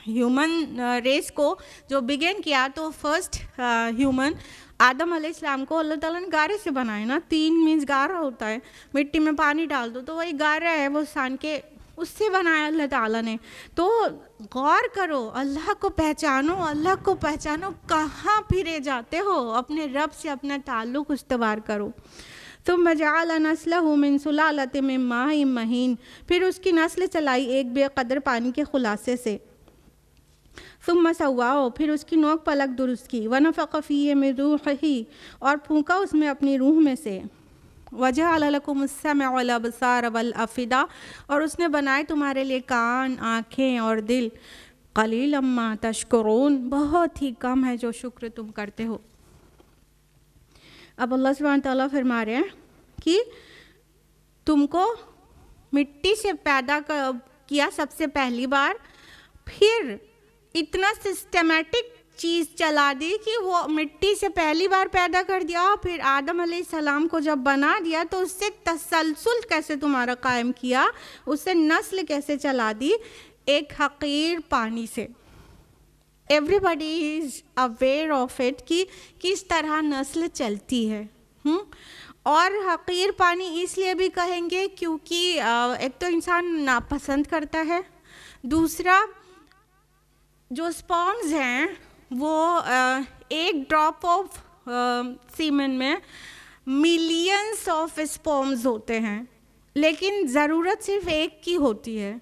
ہیومن ریس کو جو بگن کیا تو فرسٹ ہیومن آدم علیہ السلام کو اللہ تعالیٰ نے گارے سے بنائے نا. 3 مینس گارا ہوتا ہے, مٹی میں پانی ڈال دو تو وہی گارا ہے, وہ سان کے اس سے بنایا اللہ تعالیٰ نے. تو غور کرو, اللہ کو پہچانو, اللہ کو پہچانو. کہاں پھرے جاتے ہو؟ اپنے رب سے اپنا تعلق استوار کرو. ثم جعل نسلہ من سلالۃ من ماء مہین, پھر اس کی نسل چلائی ایک بے قدر پانی کے خلاصے سے. ثم سواہ, پھر اس کی نوک پلک درست کی. ونفخ فیہ من روحہ, اور پھونکا اس میں اپنی روح میں سے. وجعل لکم السمع والابصار والافئدہ, اور اس نے بنائے تمہارے لیے کان, آنکھیں اور دل. قلیلا ما تشکرون, بہت ہی کم ہے جو شکر تم کرتے ہو. اب اللہ سبحانہ تعالیٰ فرما رہے ہیں کہ تم کو مٹی سے پیدا کیا سب سے پہلی بار, پھر اتنا سسٹمیٹک چیز چلا دی کہ وہ مٹی سے پہلی بار پیدا کر دیا, پھر آدم علیہ السلام کو جب بنا دیا تو اس سے تسلسل کیسے تمہارا قائم کیا, اس سے نسل کیسے چلا دی, ایک حقیر پانی سے. Everybody is aware of it کہ کس طرح نسل چلتی ہے. اور حقیر پانی اس لیے بھی کہیں گے کیونکہ ایک تو انسان ناپسند کرتا ہے, دوسرا جو اسپرمز ہیں وہ ایک ڈراپ آف سیمن میں ملینس آف اسپرمز ہوتے ہیں, لیکن ضرورت صرف ایک کی ہوتی ہے.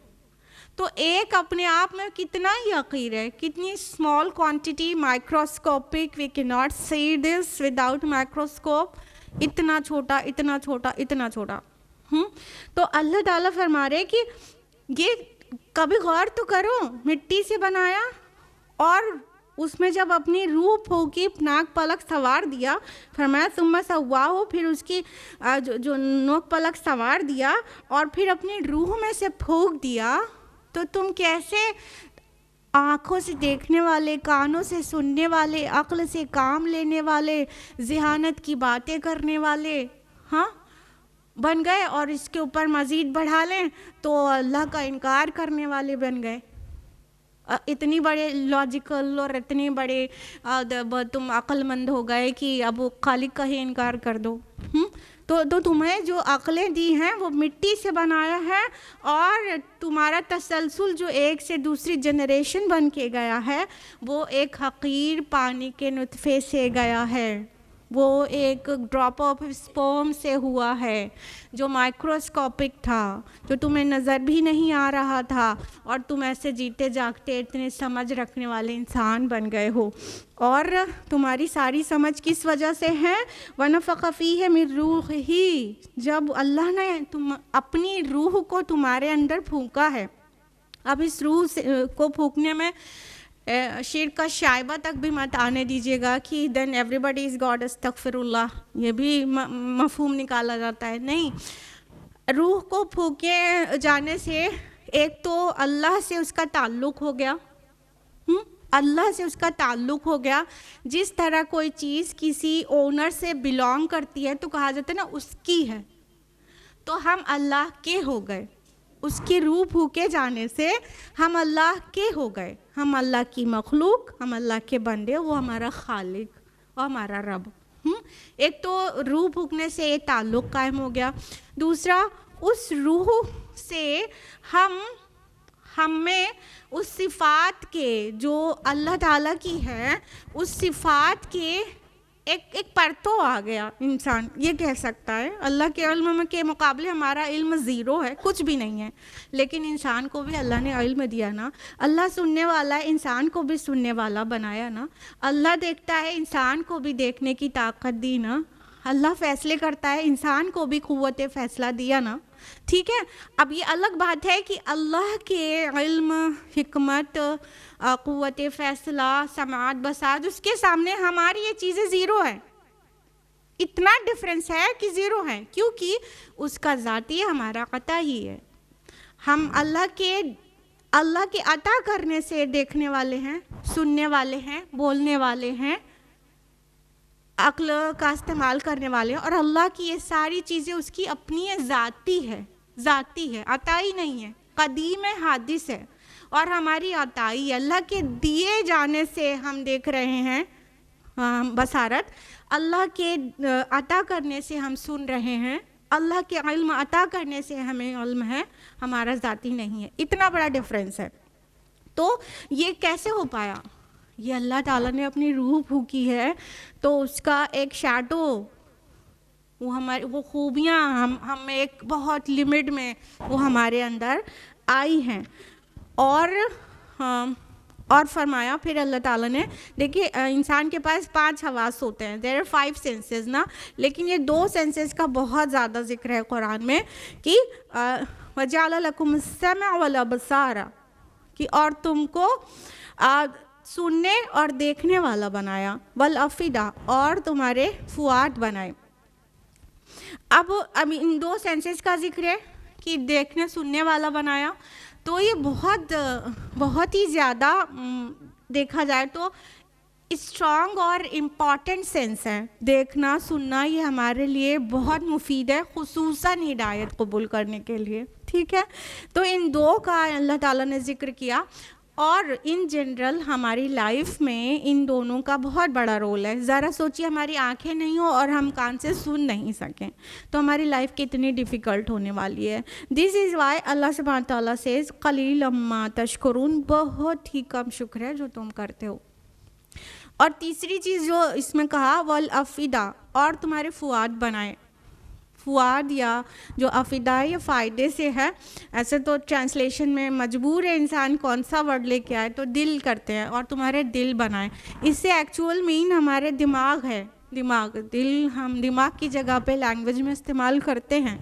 تو ایک اپنے آپ میں کتنا ہی حقیر ہے, کتنی small quantity, microscopic, we can not see this without microscope, اتنا چھوٹا اتنا چھوٹا اتنا چھوٹا. تو اللہ تعالیٰ فرما رہے کہ یہ کبھی غور تو کرو, مٹی سے بنایا اور اس میں جب اپنی روح پھونکی, ناک پلک سوار دیا, فرمایا ثم سواہ, پھر اس کی جو نوک پلک سوار دیا اور پھر اپنی روح میں سے پھونک دیا. تو تم کیسے آنکھوں سے دیکھنے والے, کانوں سے سننے والے, عقل سے کام لینے والے, ذہانت کی باتیں کرنے والے بن گئے, اور اس کے اوپر مزید بڑھا لیں تو اللہ کا انکار کرنے والے بن گئے. اتنی بڑے لاجیکل اور اتنے بڑے تم عقل مند ہو گئے کہ اب خالق کا ہی انکار کر دو. تو تمہیں جو عقلیں دی ہیں وہ مٹی سے بنایا ہے, اور تمہارا تسلسل جو ایک سے دوسری جنریشن بن کے گیا ہے وہ ایک حقیر پانی کے نطفے سے گیا ہے, وہ ایک ڈراپ آف اسپرم سے ہوا ہے جو مائکروسکوپک تھا, جو تمہیں نظر بھی نہیں آ رہا تھا, اور تم ایسے جیتے جاگتے اتنے سمجھ رکھنے والے انسان بن گئے ہو. اور تمہاری ساری سمجھ کس وجہ سے ہے؟ وَنَفَخَ فِيهِ مِن رُوحِهِ, جب اللہ نے اپنی روح کو تمہارے اندر پھونکا ہے. اب اس روح کو پھونکنے میں شرک کا شائبہ تک بھی مت آنے دیجیے گا کہ then every body is God استغفر اللہ, یہ بھی مفہوم نکالا جاتا ہے. نہیں, روح کو پھونکے جانے سے ایک تو اللہ سے اس کا تعلق ہو گیا, اللہ سے اس کا تعلق ہو گیا. جس طرح کوئی چیز کسی اونر سے بلانگ کرتی ہے تو کہا جاتا ہے نا اس کی ہے, تو ہم اللہ کے ہو گئے. اس کی روح پھونکے جانے سے ہم اللہ کے ہو گئے, ہم اللہ کی مخلوق, ہم اللہ کے بندے, وہ ہمارا خالق اور ہمارا رب. ایک تو روح پھونکنے سے یہ تعلق قائم ہو گیا. دوسرا, اس روح سے ہم میں اس صفات کے جو اللہ تعالیٰ کی ہے, اس صفات کے ایک پرتو آ گیا. انسان یہ کہہ سکتا ہے اللہ کے علم کے مقابلے ہمارا علم زیرو ہے, کچھ بھی نہیں ہے, لیکن انسان کو بھی اللہ نے علم دیا نا. اللہ سننے والا ہے, انسان کو بھی سننے والا بنایا نا. اللہ دیکھتا ہے, انسان کو بھی دیکھنے کی طاقت دی نا. اللہ فیصلے کرتا ہے, انسان کو بھی قوت فیصلہ دیا نا. ٹھیک ہے, اب یہ الگ بات ہے کہ اللہ کے علم, حکمت, قوت فیصلہ, سماعت, بصارت, اس کے سامنے ہماری یہ چیزیں زیرو ہیں. اتنا ڈفرینس ہے کہ زیرو ہیں, کیونکہ اس کا ذاتی ہمارا عطا ہی ہے. ہم اللہ کے عطا کرنے سے دیکھنے والے ہیں, سننے والے ہیں, بولنے والے ہیں, عقل کا استعمال کرنے والے ہیں, اور اللہ کی یہ ساری چیزیں اس کی اپنی ذاتی ہے, ذاتی ہے، عطائی نہیں ہے، قدیم ہے، حادث ہے. اور ہماری عطائی اللہ کے دیے جانے سے ہم دیکھ رہے ہیں بصارت، اللہ کے عطا کرنے سے ہم سن رہے ہیں، اللہ کے علم عطا کرنے سے ہمیں علم ہے، ہمارا ذاتی نہیں ہے. اتنا بڑا ڈفرینس ہے. تو یہ کیسے ہو پایا؟ یہ اللہ تعالیٰ نے اپنی روح پھونکی ہے تو اس کا ایک شیڈو، وہ خوبیاں ہم ایک بہت لمٹ میں وہ ہمارے اندر آئی ہیں. اور فرمایا پھر اللہ تعالیٰ نے، دیکھیے انسان کے پاس 5 حواس ہوتے ہیں، دیر آر 5 سینسز نا، لیکن یہ 2 سینسز کا بہت زیادہ ذکر ہے قرآن میں کہ وَجَعَلَ لَكُمُ السَّمْعَ وَالْأَبْصَارَ، کہ اور تم کو سننے اور دیکھنے والا بنایا، وَالْأَفْئِدَةَ اور تمہارے فؤاد بنائے. اب ان 2 سینسز کا ذکر ہے کہ دیکھنے سننے والا بنایا، تو یہ بہت ہی زیادہ دیکھا جائے تو اسٹرانگ اور امپورٹنٹ سینس ہے. دیکھنا سننا یہ ہمارے لیے بہت مفید ہے، خصوصاً ہدایت قبول کرنے کے لیے. ٹھیک ہے، تو ان 2 کا اللہ تعالیٰ نے ذکر کیا. اور ان جنرل ہماری لائف میں ان دونوں کا بہت بڑا رول ہے. ذرا سوچیے ہماری آنکھیں نہیں ہوں اور ہم کان سے سن نہیں سکیں تو ہماری لائف کتنی ڈیفیکلٹ ہونے والی ہے. دس از وائی اللہ سبحانہ تعالیٰ سیز قلیلا ما تشکرون، بہت ہی کم شکر ہے جو تم کرتے ہو. اور تیسری چیز جو اس میں کہا والافئدہ، اور تمہارے فؤاد بنائے. فؤاد یا جو افئدہ ہے یہ فائدے سے ہے، ایسے تو ٹرانسلیشن میں مجبور ہے انسان کون سا ورڈ لے کے آئے تو دل کرتے ہیں، اور تمہارے دل بنائے. اس سے ایکچوئل مین ہمارے دماغ ہے. دل ہم دماغ کی جگہ پہ لینگویج میں استعمال کرتے ہیں.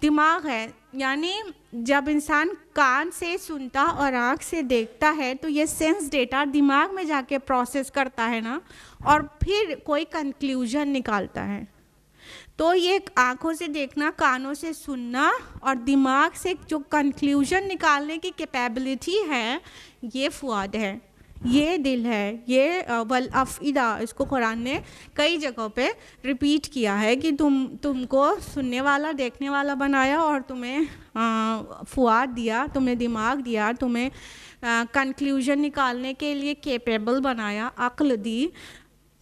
دماغ ہے، یعنی جب انسان کان سے سنتا اور آنکھ سے دیکھتا ہے تو یہ سینس ڈیٹا دماغ میں جا کے پروسیس کرتا ہے نا، اور پھر کوئی کنکلیوژن نکالتا ہے. تو یہ آنکھوں سے دیکھنا، کانوں سے سننا اور دماغ سے جو کنکلیوژن نکالنے کی کیپیبلٹی ہے، یہ فؤاد ہے، یہ دل ہے. یہ والافئدہ اس کو قرآن نے کئی جگہوں پہ ریپیٹ کیا ہے کہ تم کو سننے والا دیکھنے والا بنایا، اور تمہیں فؤاد دیا، تمہیں دماغ دیا، تمہیں کنکلیوژن نکالنے کے لیے کیپیبل بنایا، عقل دی.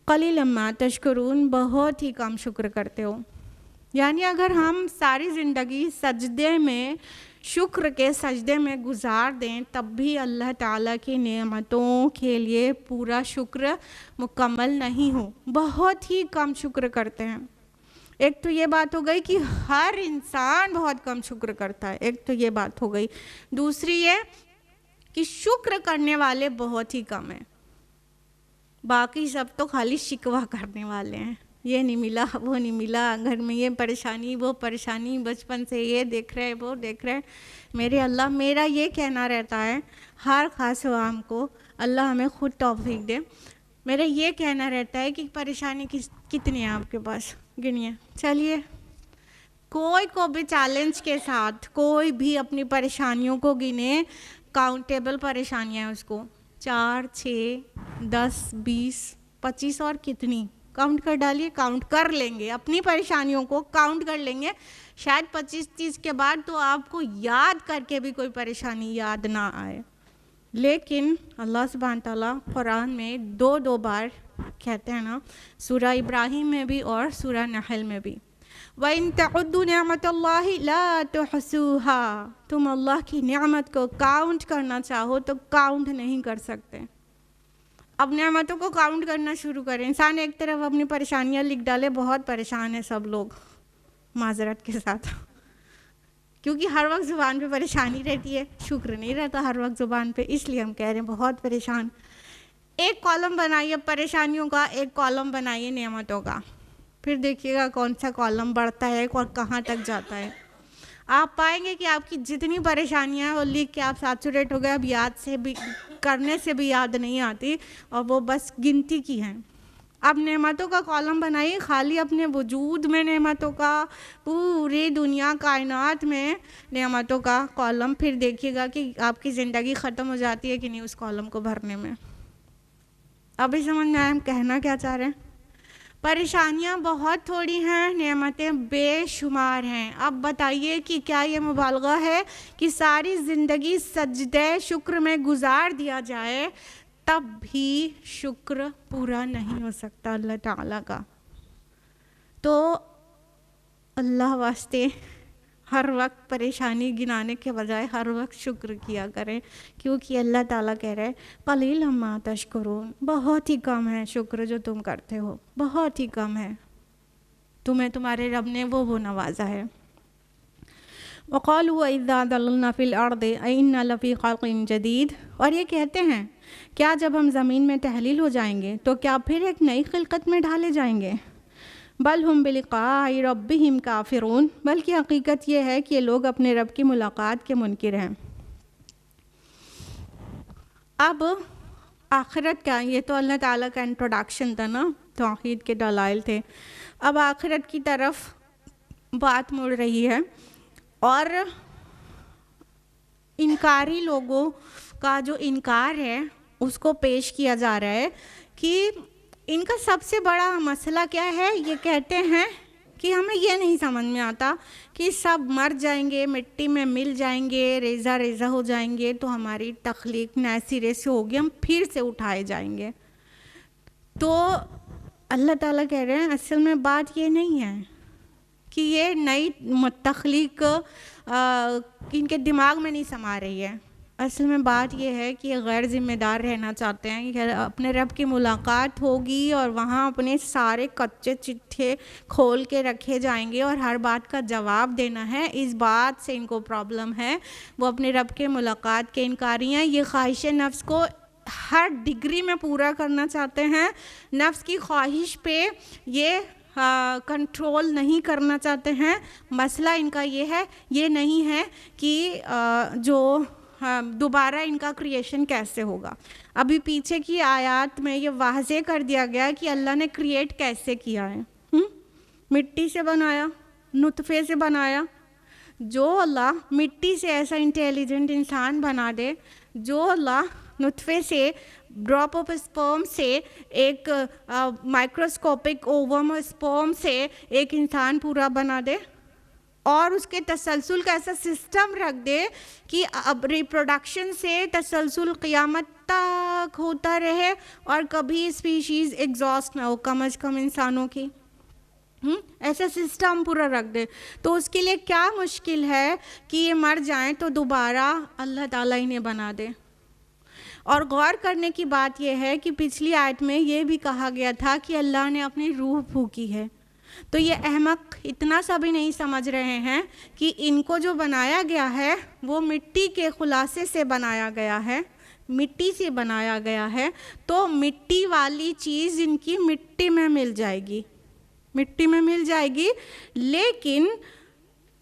قلیلا ما تشکرون، بہت ہی کم شکر کرتے ہو. یعنی اگر ہم ساری زندگی سجدے میں، شکر کے سجدے میں گزار دیں تب بھی اللہ تعالیٰ کی نعمتوں کے لیے پورا شکر مکمل نہیں ہو. بہت ہی کم شکر کرتے ہیں. ایک تو یہ بات ہو گئی کہ ہر انسان بہت کم شکر کرتا ہے، ایک تو یہ بات ہو گئی. دوسری یہ کہ شکر کرنے والے بہت ہی کم ہیں. باقی سب تو خالی شکوہ کرنے والے ہیں، یہ نہیں ملا، وہ نہیں ملا، گھر میں یہ پریشانی وہ پریشانی، بچپن سے یہ دیکھ رہے وہ دیکھ رہے. میرے اللہ، میرا یہ کہنا رہتا ہے ہر خاص عوام کو، اللہ ہمیں خود توفیق دے، میرا یہ کہنا رہتا ہے کہ پریشانی کتنی ہے آپ کے پاس، گنیے. چلیے کوئی کو بھی چیلنج کے ساتھ کوئی بھی اپنی پریشانیوں کو گنے، کاؤنٹیبل پریشانیاں ہیں اس کو، 4 6 10 20 25 اور کتنی کاؤنٹ کر ڈالیے، کاؤنٹ کر لیں گے اپنی پریشانیوں کو، کاؤنٹ کر لیں گے. شاید 25 30 کے بعد تو آپ کو یاد کر کے بھی کوئی پریشانی یاد نہ آئے. لیکن اللہ سبحانہ تعالیٰ قرآن میں 2 بار کہتے ہیں نا، سورہ ابراہیم میں بھی اور سورہ نحل میں بھی، وَإِن تَعُدُّوا نِعْمَةَ اللَّهِ لَا تُحْصُوهَا، تم اللہ کی نعمت کو کاؤنٹ کرنا چاہو تو کاؤنٹ نہیں کر سکتے. اب نعمتوں کو کاؤنٹ کرنا شروع کریں. انسان ایک طرف اپنی پریشانیاں لکھ ڈالے، بہت پریشان ہیں سب لوگ معذرت کے ساتھ، کیونکہ ہر وقت زبان پہ پریشانی رہتی ہے، شکر نہیں رہتا ہر وقت زبان پہ، اس لیے ہم کہہ رہے ہیں بہت پریشان. ایک کالم بنائیے پریشانیوں کا، ایک کالم بنائیے نعمتوں کا، پھر دیکھیے گا کون سا کالم بڑھتا ہے اور کہاں تک جاتا ہے. آپ پائیں گے کہ آپ کی جتنی پریشانیاں ہیں وہ لکھ کے آپ سیچوریٹ ہو گئے، اب یاد سے بھی کرنے سے بھی یاد نہیں آتی، اور وہ بس گنتی کی ہیں. اب نعمتوں کا کالم بنائیے، خالی اپنے وجود میں نعمتوں کا، پوری دنیا کائنات میں نعمتوں کا کالم، پھر دیکھیے گا کہ آپ کی زندگی ختم ہو جاتی ہے کہ نہیں اس کالم کو بھرنے میں. ابھی سمجھ میں آیا ہم کہنا کیا چاہ رہے ہیں؟ پریشانیاں بہت تھوڑی ہیں، نعمتیں بے شمار ہیں۔ اب بتائیے کہ کیا یہ مبالغہ ہے کہ ساری زندگی سجدے شکر میں گزار دیا جائے تب بھی شکر پورا نہیں ہو سکتا اللہ تعالیٰ کا؟ تو اللہ واسطے ہر وقت پریشانی گنانے کے بجائے ہر وقت شکر کیا کریں، کیونکہ اللہ تعالیٰ کہہ رہے قلیلا ما تشکرون، بہت ہی کم ہے شکر جو تم کرتے ہو، بہت ہی کم ہے، تمہیں تمہارے رب نے وہ نوازا ہے۔ وقالوا اذا ضللنا في الارض ائنا لفی خلق جدید، اور یہ کہتے ہیں کیا جب ہم زمین میں تحلیل ہو جائیں گے تو کیا پھر ایک نئی خلقت میں ڈھالے جائیں گے؟ بل ہم بلقاء ربہم کافرون، بلکہ حقیقت یہ ہے کہ یہ لوگ اپنے رب کی ملاقات کے منکر ہیں۔ اب آخرت کا، یہ تو اللہ تعالیٰ کا انٹروڈکشن تھا نا، توحید کے دلائل تھے، اب آخرت کی طرف بات مڑ رہی ہے، اور انکاری لوگوں کا جو انکار ہے اس کو پیش کیا جا رہا ہے کہ ان کا سب سے بڑا مسئلہ کیا ہے؟ یہ کہتے ہیں کہ ہمیں یہ نہیں سمجھ میں آتا کہ سب مر جائیں گے، مٹی میں مل جائیں گے، ریزہ ریزہ ہو جائیں گے تو ہماری تخلیق نئے سرے سے ہوگی، ہم پھر سے اٹھائے جائیں گے۔ تو اللہ تعالیٰ کہہ رہے ہیں اصل میں بات یہ نہیں ہے کہ یہ نئی تخلیق ان کے دماغ میں نہیں سما رہی ہے، اصل میں بات یہ ہے کہ یہ غیر ذمہ دار رہنا چاہتے ہیں کہ اپنے رب کی ملاقات ہوگی اور وہاں اپنے سارے کچے چٹھے کھول کے رکھے جائیں گے اور ہر بات کا جواب دینا ہے، اس بات سے ان کو پرابلم ہے۔ وہ اپنے رب کے ملاقات کے انکاری ہیں، یہ خواہش نفس کو ہر ڈگری میں پورا کرنا چاہتے ہیں، نفس کی خواہش پہ یہ کنٹرول نہیں کرنا چاہتے ہیں۔ مسئلہ ان کا یہ نہیں ہے کہ جو دوبارہ ان کا کریشن کیسے ہوگا۔ ابھی پیچھے کی آیات میں یہ واضح کر دیا گیا کہ اللہ نے کریٹ کیسے کیا ہے، مٹی سے بنایا، نطفے سے بنایا۔ جو اللہ مٹی سے ایسا انٹیلیجنٹ انسان بنا دے، جو اللہ نطفے سے ڈراپ آف اسپرم سے ایک مائکروسکوپک اووم اسپرم سے ایک انسان پورا بنا دے اور اس کے تسلسل کا ایسا سسٹم رکھ دے کہ اب ریپروڈکشن سے تسلسل قیامت تک ہوتا رہے اور کبھی اسپیشیز ایگزاسٹ نہ ہو، کم از کم انسانوں کی، ایسا سسٹم پورا رکھ دے، تو اس کے لیے کیا مشکل ہے کہ یہ مر جائیں تو دوبارہ اللہ تعالیٰ انہیں بنا دے۔ اور غور کرنے کی بات یہ ہے کہ پچھلی آیت میں یہ بھی کہا گیا تھا کہ اللہ نے اپنی روح پھونکی ہے، تو یہ احمق اتنا سا بھی نہیں سمجھ رہے ہیں کہ ان کو جو بنایا گیا ہے وہ مٹی کے خلاصے سے بنایا گیا ہے، مٹی سے بنایا گیا ہے، تو مٹی والی چیز ان کی مٹی میں مل جائے گی، مٹی میں مل جائے گی، لیکن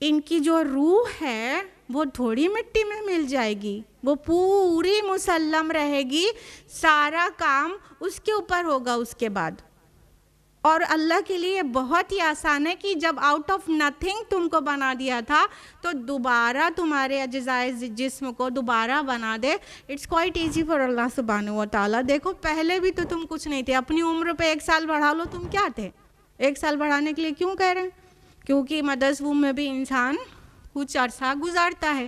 ان کی جو روح ہے وہ تھوڑی مٹی میں مل جائے گی، وہ پوری مسلم رہے گی، سارا کام اس کے اوپر ہوگا اس کے بعد۔ اور اللہ کے لیے بہت ہی آسان ہے کہ جب آؤٹ آف نتھنگ تم کو بنا دیا تھا تو دوبارہ تمہارے اجزائے جسم کو دوبارہ بنا دے، اٹس کوائٹ ایزی فار اللہ سبحانہ و تعالیٰ۔ دیکھو پہلے بھی تو تم کچھ نہیں تھے، اپنی عمر پہ 1 سال بڑھا لو، تم کیا تھے؟ 1 سال بڑھانے کے لیے کیوں کہہ رہے ہیں؟ کیونکہ مدرس ووم میں بھی انسان کچھ عرصہ گزارتا ہے،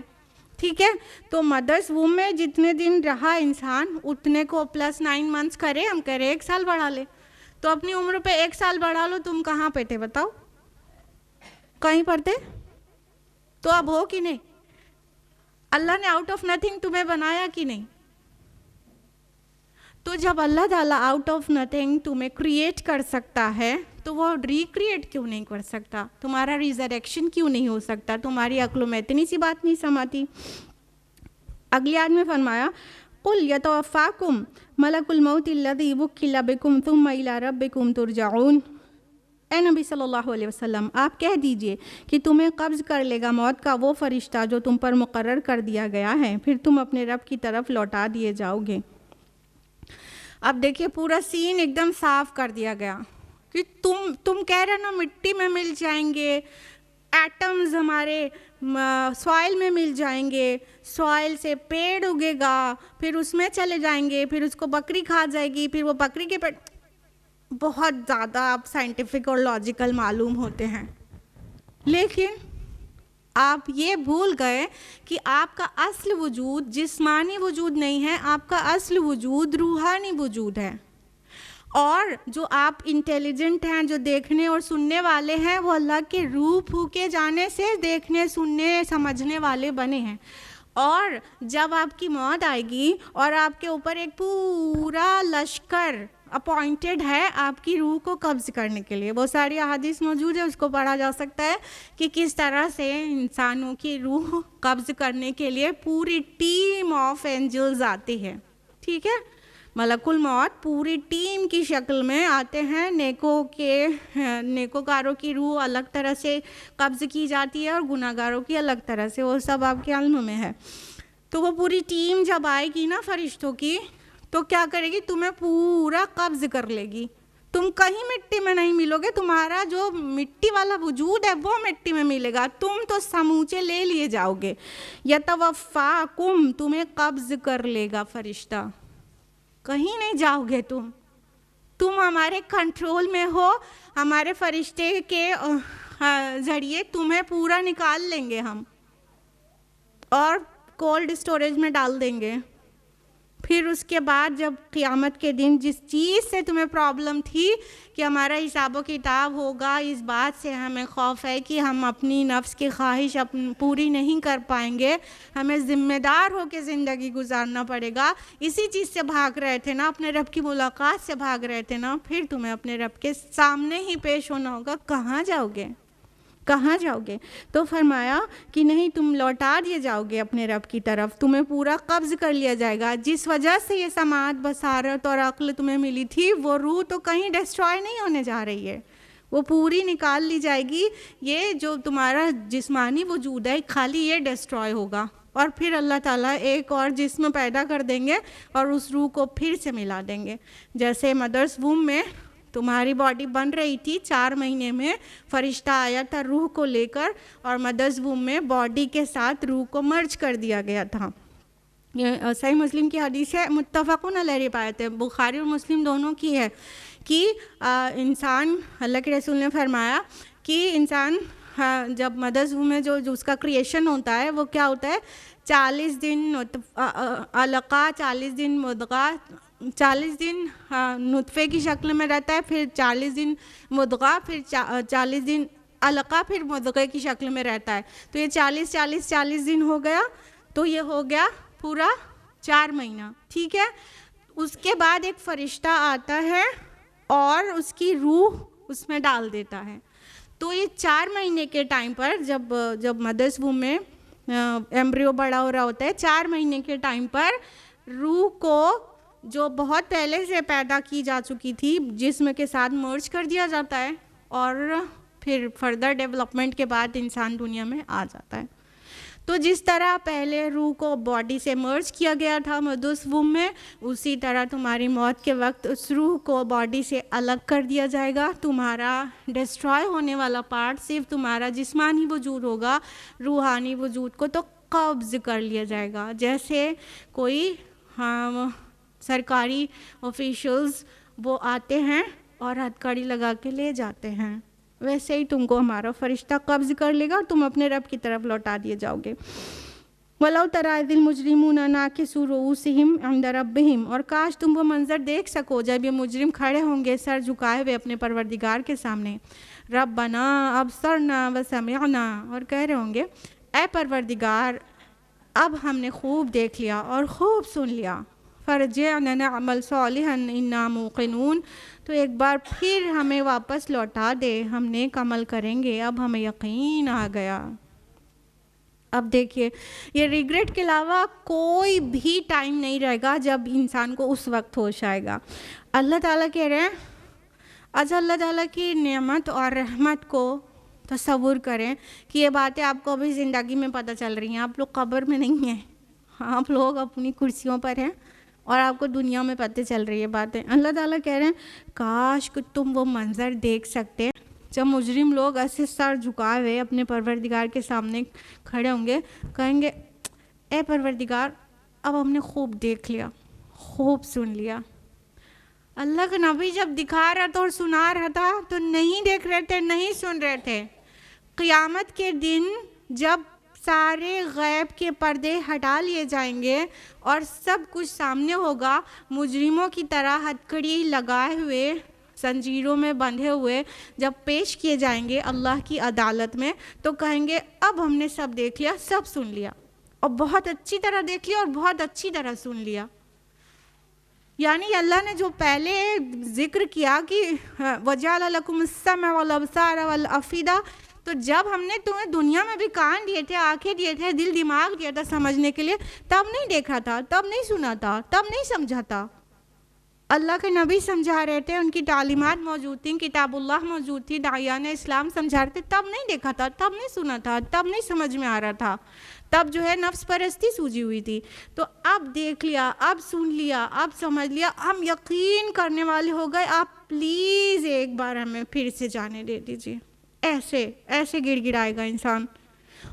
ٹھیک ہے؟ تو مدرس ووم میں جتنے دن رہا انسان اتنے کو +9 منتھس کرے، ہم کہہ رہے 1 سال بڑھا لے، تو اپنی عمر پہ 1 سال بڑھا لو۔ تم کہاں پہ تھے بتاؤ؟ کہیں پر تھے؟ تو اب ہو کہ نہیں؟ اللہ نے آؤٹ آف نتھنگ تمہیں بنایا کہ نہیں؟ تو جب اللہ تعالیٰ آؤٹ آف نتھنگ تمہیں کریٹ کر سکتا ہے تو وہ ریکریٹ کیوں نہیں کر سکتا؟ تمہارا ریزریکشن کیوں نہیں ہو سکتا؟ تمہاری عقلوں میں اتنی سی بات نہیں سماتی؟ اگلی آیت میں فرمایا قُلْ يَتَوَفَّاكُمْ مَلَكُ الْمَوْتِ الَّذِي وُكِّلَ بِكُمْ ثُمَّ إِلَىٰ رَبِّكُمْ تُرْجَعُونَ۔ اے نبی صلی اللہ علیہ وسلم آپ کہہ دیجئے کہ تمہیں قبض کر لے گا موت کا وہ فرشتہ جو تم پر مقرر کر دیا گیا ہے، پھر تم اپنے رب کی طرف لوٹا دیے جاؤ گے۔ اب دیکھیے پورا سین ایک دم صاف کر دیا گیا کہ تم کہہ رہے نا مٹی میں مل جائیں گے، ایٹمز ہمارے سوائل میں مل جائیں گے، سوائل سے پیڑ اگے گا، پھر اس میں چلے جائیں گے، پھر اس کو بکری کھا جائے گی، پھر وہ بکری کے پیٹ، بہت زیادہ آپ سائنٹیفک اور لاجیکل معلوم ہوتے ہیں، لیکن آپ یہ بھول گئے کہ آپ کا اصل وجود جسمانی وجود نہیں ہے، آپ کا اصل وجود روحانی وجود ہے. اور جو آپ انٹیلیجنٹ ہیں، جو دیکھنے اور سننے والے ہیں، وہ اللہ کے روح پھونکے جانے سے دیکھنے، سننے، سمجھنے والے بنے ہیں. اور جب آپ کی موت آئے گی اور آپ کے اوپر ایک پورا لشکر اپوائنٹڈ ہے آپ کی روح کو قبض کرنے کے لیے، وہ ساری احادیث موجود ہے، اس کو پڑھا جا سکتا ہے کہ کس طرح سے انسانوں کی روح قبض کرنے کے لیے پوری ٹیم آف اینجلز آتی ہے. ٹھیک ہے، ملک الموت پوری ٹیم کی شکل میں آتے ہیں. نیکوکاروں کی روح الگ طرح سے قبض کی جاتی ہے اور گناہ گاروں کی الگ طرح سے، وہ سب آپ کے علم میں ہے. تو وہ پوری ٹیم جب آئے گی نا فرشتوں کی، تو کیا کرے گی؟ تمہیں پورا قبض کر لے گی. تم کہیں مٹی میں نہیں ملو گے، تمہارا جو مٹی والا وجود ہے وہ مٹی میں ملے گا، تم تو سموچے لے لیے جاؤ گے. یتوفاکم، تمہیں قبض کر لے گا فرشتہ، کہیں نہیں جاؤ گے تم ہمارے کنٹرول میں ہو. ہمارے فرشتے کے ذریعے تمہیں پورا نکال لیں گے ہم اور کولڈ اسٹوریج میں ڈال دیں گے. پھر اس کے بعد جب قیامت کے دن جس چیز سے تمہیں پرابلم تھی کہ ہمارا حساب و کتاب ہوگا، اس بات سے ہمیں خوف ہے کہ ہم اپنی نفس کی خواہش پوری نہیں کر پائیں گے، ہمیں ذمہ دار ہو کے زندگی گزارنا پڑے گا. اسی چیز سے بھاگ رہے تھے نا، اپنے رب کی ملاقات سے بھاگ رہے تھے نا، پھر تمہیں اپنے رب کے سامنے ہی پیش ہونا ہوگا. کہاں جاؤ گے؟ کہاں جاؤ گے؟ تو فرمایا کہ نہیں، تم لوٹا دیے جاؤ گے اپنے رب کی طرف، تمہیں پورا قبض کر لیا جائے گا. جس وجہ سے یہ سماعت، بصارت اور عقل تمہیں ملی تھی، وہ روح تو کہیں ڈسٹرائے نہیں ہونے جا رہی ہے، وہ پوری نکال لی جائے گی. یہ جو تمہارا جسمانی وجود ہے خالی یہ ڈسٹرائے ہوگا، اور پھر اللہ تعالیٰ ایک اور جسم پیدا کر دیں گے اور اس روح کو پھر سے ملا دیں گے. جیسے مدرس ووم میں تمہاری باڈی بن رہی تھی، 4 مہینے میں فرشتہ آیا تھا روح کو لے کر، اور مدرس ووم میں باڈی کے ساتھ روح کو مرج کر دیا گیا تھا. یہ صحیح مسلم کی حدیث ہے، متفقن علیہ روایت ہے، بخاری اور مسلم دونوں کی ہے، کہ انسان، اللہ کے رسول نے فرمایا کہ انسان جب مدرس ووم میں جو اس کا کریشن ہوتا ہے وہ کیا ہوتا ہے؟ 40 دن علقہ، 40 دن مضغہ، 40 دن نطفے کی شکل میں رہتا ہے، پھر 40 دن مضغہ، پھر 40 دن علقہ، پھر مضغے کی شکل میں رہتا ہے. تو یہ 40 دن ہو گیا، تو یہ ہو گیا پورا 4 مہینہ. ٹھیک ہے، اس کے بعد ایک فرشتہ آتا ہے اور اس کی روح اس میں ڈال دیتا ہے. تو یہ 4 مہینے کے ٹائم پر جب مدرس ووم میں ایمبریو بڑا ہو رہا ہوتا ہے، 4 مہینے کے ٹائم پر روح کو جو بہت پہلے سے پیدا کی جا چکی تھی جسم کے ساتھ مرج کر دیا جاتا ہے، اور پھر فردر ڈیولپمنٹ کے بعد انسان دنیا میں آ جاتا ہے. تو جس طرح پہلے روح کو باڈی سے مرج کیا گیا تھا مدرس ووم میں، اسی طرح تمہاری موت کے وقت اس روح کو باڈی سے الگ کر دیا جائے گا. تمہارا ڈسٹرائے ہونے والا پارٹ صرف تمہارا جسمانی وجود ہوگا، روحانی وجود کو تو قبض کر لیا جائے گا. جیسے کوئی سرکاری آفیشلز وہ آتے ہیں اور ہتھ کڑی لگا کے لے جاتے ہیں، ویسے ہی تم کو ہمارا فرشتہ قبض کر لے گا اور تم اپنے رب کی طرف لوٹا دیے جاؤ گے. وَلَوْ تَرَىٰ إِذِ الْمُجْرِمُونَ نَاكِسُو رُءُوسِهِمْ عِنْدَ رَبِّهِمْ، اور کاش تم وہ منظر دیکھ سکو جب یہ مجرم کھڑے ہوں گے سر جھکائے ہوئے اپنے پروردگار کے سامنے. رَبَّنَا أَبْصَرْنَا وَسَمِعْنَا، اور کہہ رہے ہوں گے اے پروردگار اب ہم نے خوب دیکھ لیا اور خوب سن لیا. فَرْجِعْنَا نَعْمَلْ صَالِحًا إِنَّا مُوقِنُونَ، تو ایک بار پھر ہمیں واپس لوٹا دے، ہم نیک عمل کریں گے، اب ہمیں یقین آ گیا. اب دیکھیے، یہ ریگریٹ کے علاوہ کوئی بھی ٹائم نہیں رہے گا جب انسان کو اس وقت ہوش آئے گا. اللہ تعالیٰ کہہ رہے ہیں، آج اللہ تعالیٰ کی نعمت اور رحمت کو تصور کریں کہ یہ باتیں آپ کو ابھی زندگی میں پتہ چل رہی ہیں، آپ لوگ قبر میں نہیں ہیں، آپ لوگ اپنی کرسیوں پر ہیں اور آپ کو دنیا میں پتہ چل رہی ہے باتیں. اللہ تعالیٰ کہہ رہے ہیں کاش کہ تم وہ منظر دیکھ سکتے جب مجرم لوگ ایسے سر جھکائے ہوئے اپنے پروردگار کے سامنے کھڑے ہوں گے، کہیں گے اے پروردگار اب ہم نے خوب دیکھ لیا، خوب سن لیا، اللہ کا نبی جب دکھا رہا تھا اور سنا رہا تھا تو نہیں دیکھ رہے تھے، نہیں سن رہے تھے۔ قیامت کے دن جب سارے غیب کے پردے ہٹا لیے جائیں گے اور سب کچھ سامنے ہوگا، مجرموں کی طرح ہتھکڑی لگائے ہوئے، زنجیروں میں بندھے ہوئے جب پیش کیے جائیں گے اللہ کی عدالت میں، تو کہیں گے اب ہم نے سب دیکھ لیا، سب سن لیا، اور بہت اچھی طرح دیکھ لیا اور بہت اچھی طرح سن لیا۔ یعنی اللہ نے جو پہلے ذکر کیا کہ وَجَعَلَ لَكُمُ السَّمْعَ وَالْأَبْصَارَ وَالْأَفْئِدَةَ، تو جب ہم نے تمہیں دنیا میں بھی کان دیے تھے، آنکھیں دیے تھے، دل دماغ دیا تھا سمجھنے کے لیے، تب نہیں دیکھا تھا، تب نہیں سنا تھا، تب نہیں سمجھا تھا۔ اللہ کے نبی سمجھا رہے تھے، ان کی تعلیمات موجود تھیں، کتاب اللہ موجود تھی، داعیان اسلام سمجھا رہے تھے، تب نہیں دیکھا تھا، تب نہیں سنا تھا، تب نہیں سمجھ میں آ رہا تھا، تب جو ہے نفس پرستی سوجی ہوئی تھی۔ تو اب دیکھ لیا، اب سن لیا، اب سمجھ لیا، ہم یقین کرنے والے ہو گئے، آپ پلیز ایک بار ہمیں پھر سے جانے دے دیجیے۔ ایسے ایسے گڑ گڑائے گا انسان،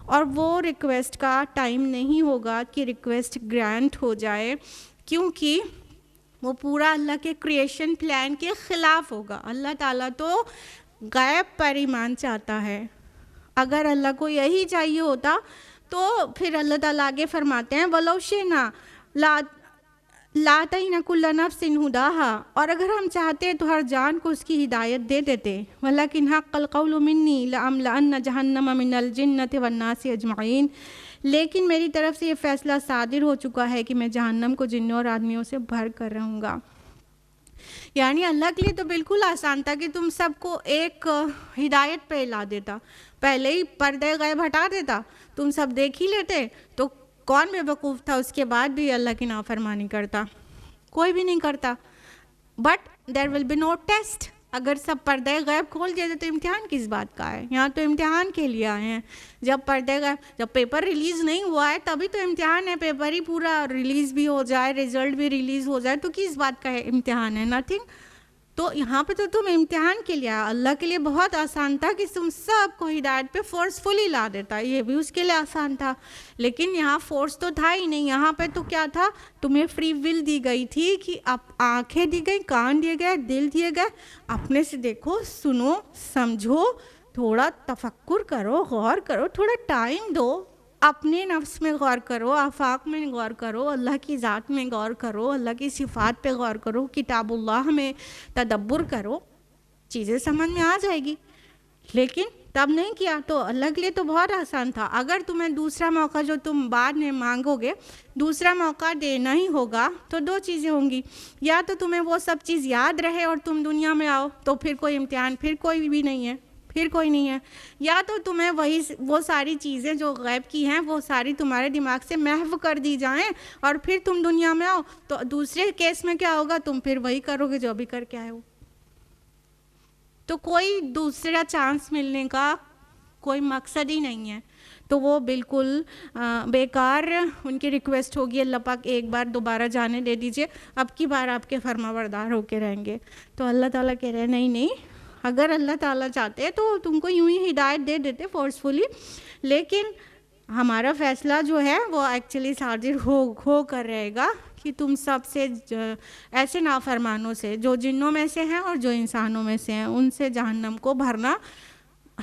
اور وہ ریکویسٹ کا ٹائم نہیں ہوگا کہ ریکویسٹ گرانٹ ہو جائے، کیونکہ وہ پورا اللہ کے کریشن پلان کے خلاف ہوگا۔ اللہ تعالیٰ تو غیب پر ایمان چاہتا ہے۔ اگر اللہ کو یہی چاہیے ہوتا تو پھر اللہ تعالیٰ آگے فرماتے ہیں وَلَوْ شِئْنَا لَآتَيْنَا كُلَّ نَفْسٍ هُدَاهَا، اور اگر ہم چاہتے تو ہر جان کو اس کی ہدایت دے دیتے۔ وَلَكِنْ حَقَّ الْقَوْلُ مِنِّي لَأَمْلَأَنَّ جَهَنَّمَ مِنَ الْجِنَّةِ وَالنَّاسِ أَجْمَعِينَ، لیکن میری طرف سے یہ فیصلہ صادر ہو چکا ہے کہ میں جہنم کو جنوں اور آدمیوں سے بھر کر رہوں گا۔ یعنی اللہ کے لیے تو بالکل آسان تھا کہ تم سب کو ایک ہدایت پہ لا دیتا، پہلے ہی پردے غیب ہٹا دیتا، تم سب دیکھ ہی لیتے، تو کون بے وقوف تھا اس کے بعد بھی اللہ کی نافرمانی کرتا؟ کوئی بھی نہیں کرتا۔ But there will be no test. اگر سب پردے غیب کھول دیتے تو امتحان کس بات کا ہے؟ یہاں تو امتحان کے لیے آئے ہیں۔ جب پردے غیب، جب پیپر ریلیز نہیں ہوا ہے تبھی تو امتحان ہے، پیپر ہی پورا ریلیز بھی ہو جائے، رزلٹ بھی ریلیز ہو جائے تو کس بات کا ہے امتحان ہے؟ نتھنگ۔ تو یہاں پہ تو تم امتحان کے لیے آیا۔ اللہ کے لیے بہت آسان تھا کہ تم سب کو ہدایت پہ فورسفلی لا دیتا، یہ بھی اس کے لیے آسان تھا، لیکن یہاں فورس تو تھا ہی نہیں۔ یہاں پہ تو کیا تھا؟ تمہیں فری ول دی گئی تھی کہ اب آنکھیں دی گئی، کان دیے گئے، دل دیے گئے، اپنے سے دیکھو، سنو، سمجھو، تھوڑا تفکر کرو، غور کرو، تھوڑا ٹائم دو، اپنے نفس میں غور کرو، آفاق میں غور کرو، اللہ کی ذات میں غور کرو، اللہ کی صفات پہ غور کرو، کتاب اللہ میں تدبر کرو، چیزیں سمجھ میں آ جائے گی۔ لیکن تب نہیں کیا، تو اللہ کے لیے تو بہت آسان تھا۔ اگر تمہیں دوسرا موقع جو تم بعد میں مانگو گے، دوسرا موقع دینا ہی ہوگا، تو دو چیزیں ہوں گی، یا تو تمہیں وہ سب چیز یاد رہے اور تم دنیا میں آؤ تو پھر کوئی امتحان، پھر کوئی بھی نہیں ہے، پھر کوئی نہیں ہے، یا تو تمہیں وہ ساری چیزیں جو غیب کی ہیں وہ ساری تمہارے دماغ سے محو کر دی جائیں اور پھر تم دنیا میں آؤ، تو دوسرے کیس میں کیا ہوگا؟ تم پھر وہی کرو گے جو ابھی کر کے آئے ہو۔ تو کوئی دوسرا چانس ملنے کا کوئی مقصد ہی نہیں ہے، تو وہ بالکل بیکار ان کی ریکویسٹ ہوگی۔ اللہ پاک ایک بار دوبارہ جانے دے دیجئے، اب کی بار آپ کے فرما بردار ہو کے رہیں گے۔ تو اللہ تعالیٰ کہہ رہے ہیں نہیں نہیں، اگر اللہ تعالیٰ چاہتے تو تم کو یوں ہی ہدایت دے دیتے فورسفلی، لیکن ہمارا فیصلہ جو ہے وہ ایکچولی صادر ہو کر رہے گا کہ تم سب سے ایسے نافرمانوں سے جو جنوں میں سے ہیں اور جو انسانوں میں سے ہیں، ان سے جہنم کو بھرنا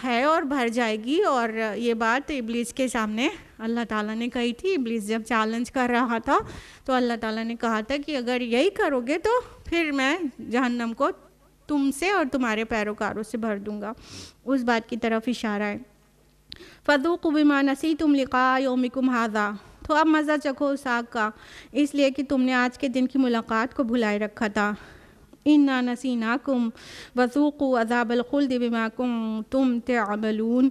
ہے اور بھر جائے گی۔ اور یہ بات ابلیس کے سامنے اللہ تعالیٰ نے کہی تھی۔ ابلیس جب چیلنج کر رہا تھا تو اللہ تعالیٰ نے کہا تھا کہ اگر یہی کرو گے تو پھر میں جہنم کو تم سے اور تمہارے پیروکاروں سے بھر دوں گا۔ اس بات کی طرف اشارہ ہے۔ فَذُوقُوا بِمَا نَسِيتُمْ لِقَاءَ يَوْمِكُمْ هَذَا، تو اب مزہ چکھو اس آگ کا، اس لیے کہ تم نے آج کے دن کی ملاقات کو بھلائے رکھا تھا۔ إِنَّا نَسِينَاكُمْ وَذُوقُوا عَذَابَ الْخُلْدِ بِمَا كُنتُمْ تَعْمَلُونَ،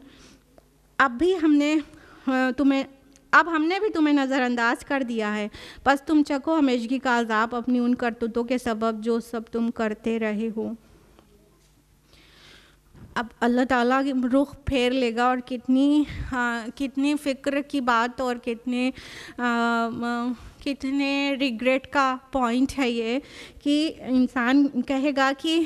اب ہم نے بھی تمہیں نظر انداز کر دیا ہے، بس تم چکھو ہمیشگی کا عذاب اپنی ان کرتوتوں کے سبب جو سب تم کرتے رہے ہو۔ اب اللہ تعالیٰ رخ پھیر لے گا، اور کتنی فکر کی بات اور کتنے ریگریٹ کا پوائنٹ ہے یہ کہ انسان کہے گا کہ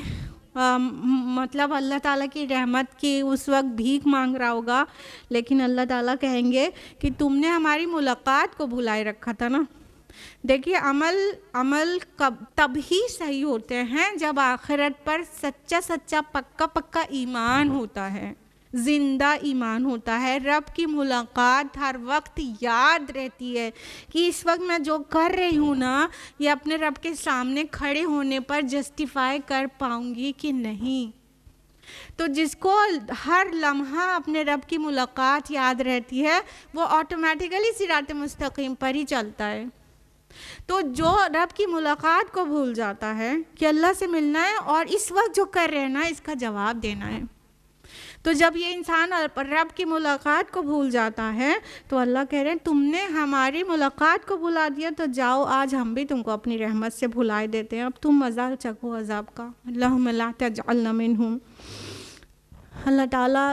مطلب اللہ تعالیٰ کی رحمت کی اس وقت بھیک مانگ رہا ہوگا، لیکن اللہ تعالیٰ کہیں گے کہ تم نے ہماری ملاقات کو بھلائے رکھا تھا نا، دیکھیے عمل تب ہی صحیح ہوتے ہیں جب آخرت پر سچا پکا ایمان ہوتا ہے، زندہ ایمان ہوتا ہے، رب کی ملاقات ہر وقت یاد رہتی ہے کہ اس وقت میں جو کر رہی ہوں نا یہ اپنے رب کے سامنے کھڑے ہونے پر جسٹیفائی کر پاؤں گی کہ نہیں۔ تو جس کو ہر لمحہ اپنے رب کی ملاقات یاد رہتی ہے وہ آٹومیٹیکلی صراط مستقیم پر ہی چلتا ہے۔ تو جو رب کی ملاقات کو بھول جاتا ہے کہ اللہ سے ملنا ہے اور اس وقت جو کر رہے ہیں نا اس کا جواب دینا ہے، تو جب یہ انسان رب کی ملاقات کو بھول جاتا ہے تو اللہ کہہ رہے ہیں تم نے ہماری ملاقات کو بھلا دیا، تو جاؤ آج ہم بھی تم کو اپنی رحمت سے بھلائے دیتے ہیں، اب تم مزہ چکھو عذاب کا۔ اللہم لا تجعلنا منہم۔ اللہ تعالیٰ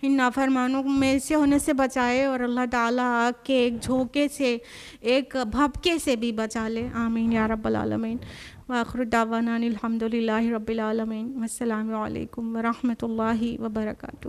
ان نافرمانوں میں سے ہونے سے بچائے اور اللہ تعالیٰ آگ کے ایک جھونکے سے، ایک بھپکے سے بھی بچا لے، آمین یا رب العالمین۔ وآخر دعوانا الحمدللہ رب العالمین، والسلام علیکم ورحمۃ اللہ وبرکاتہ۔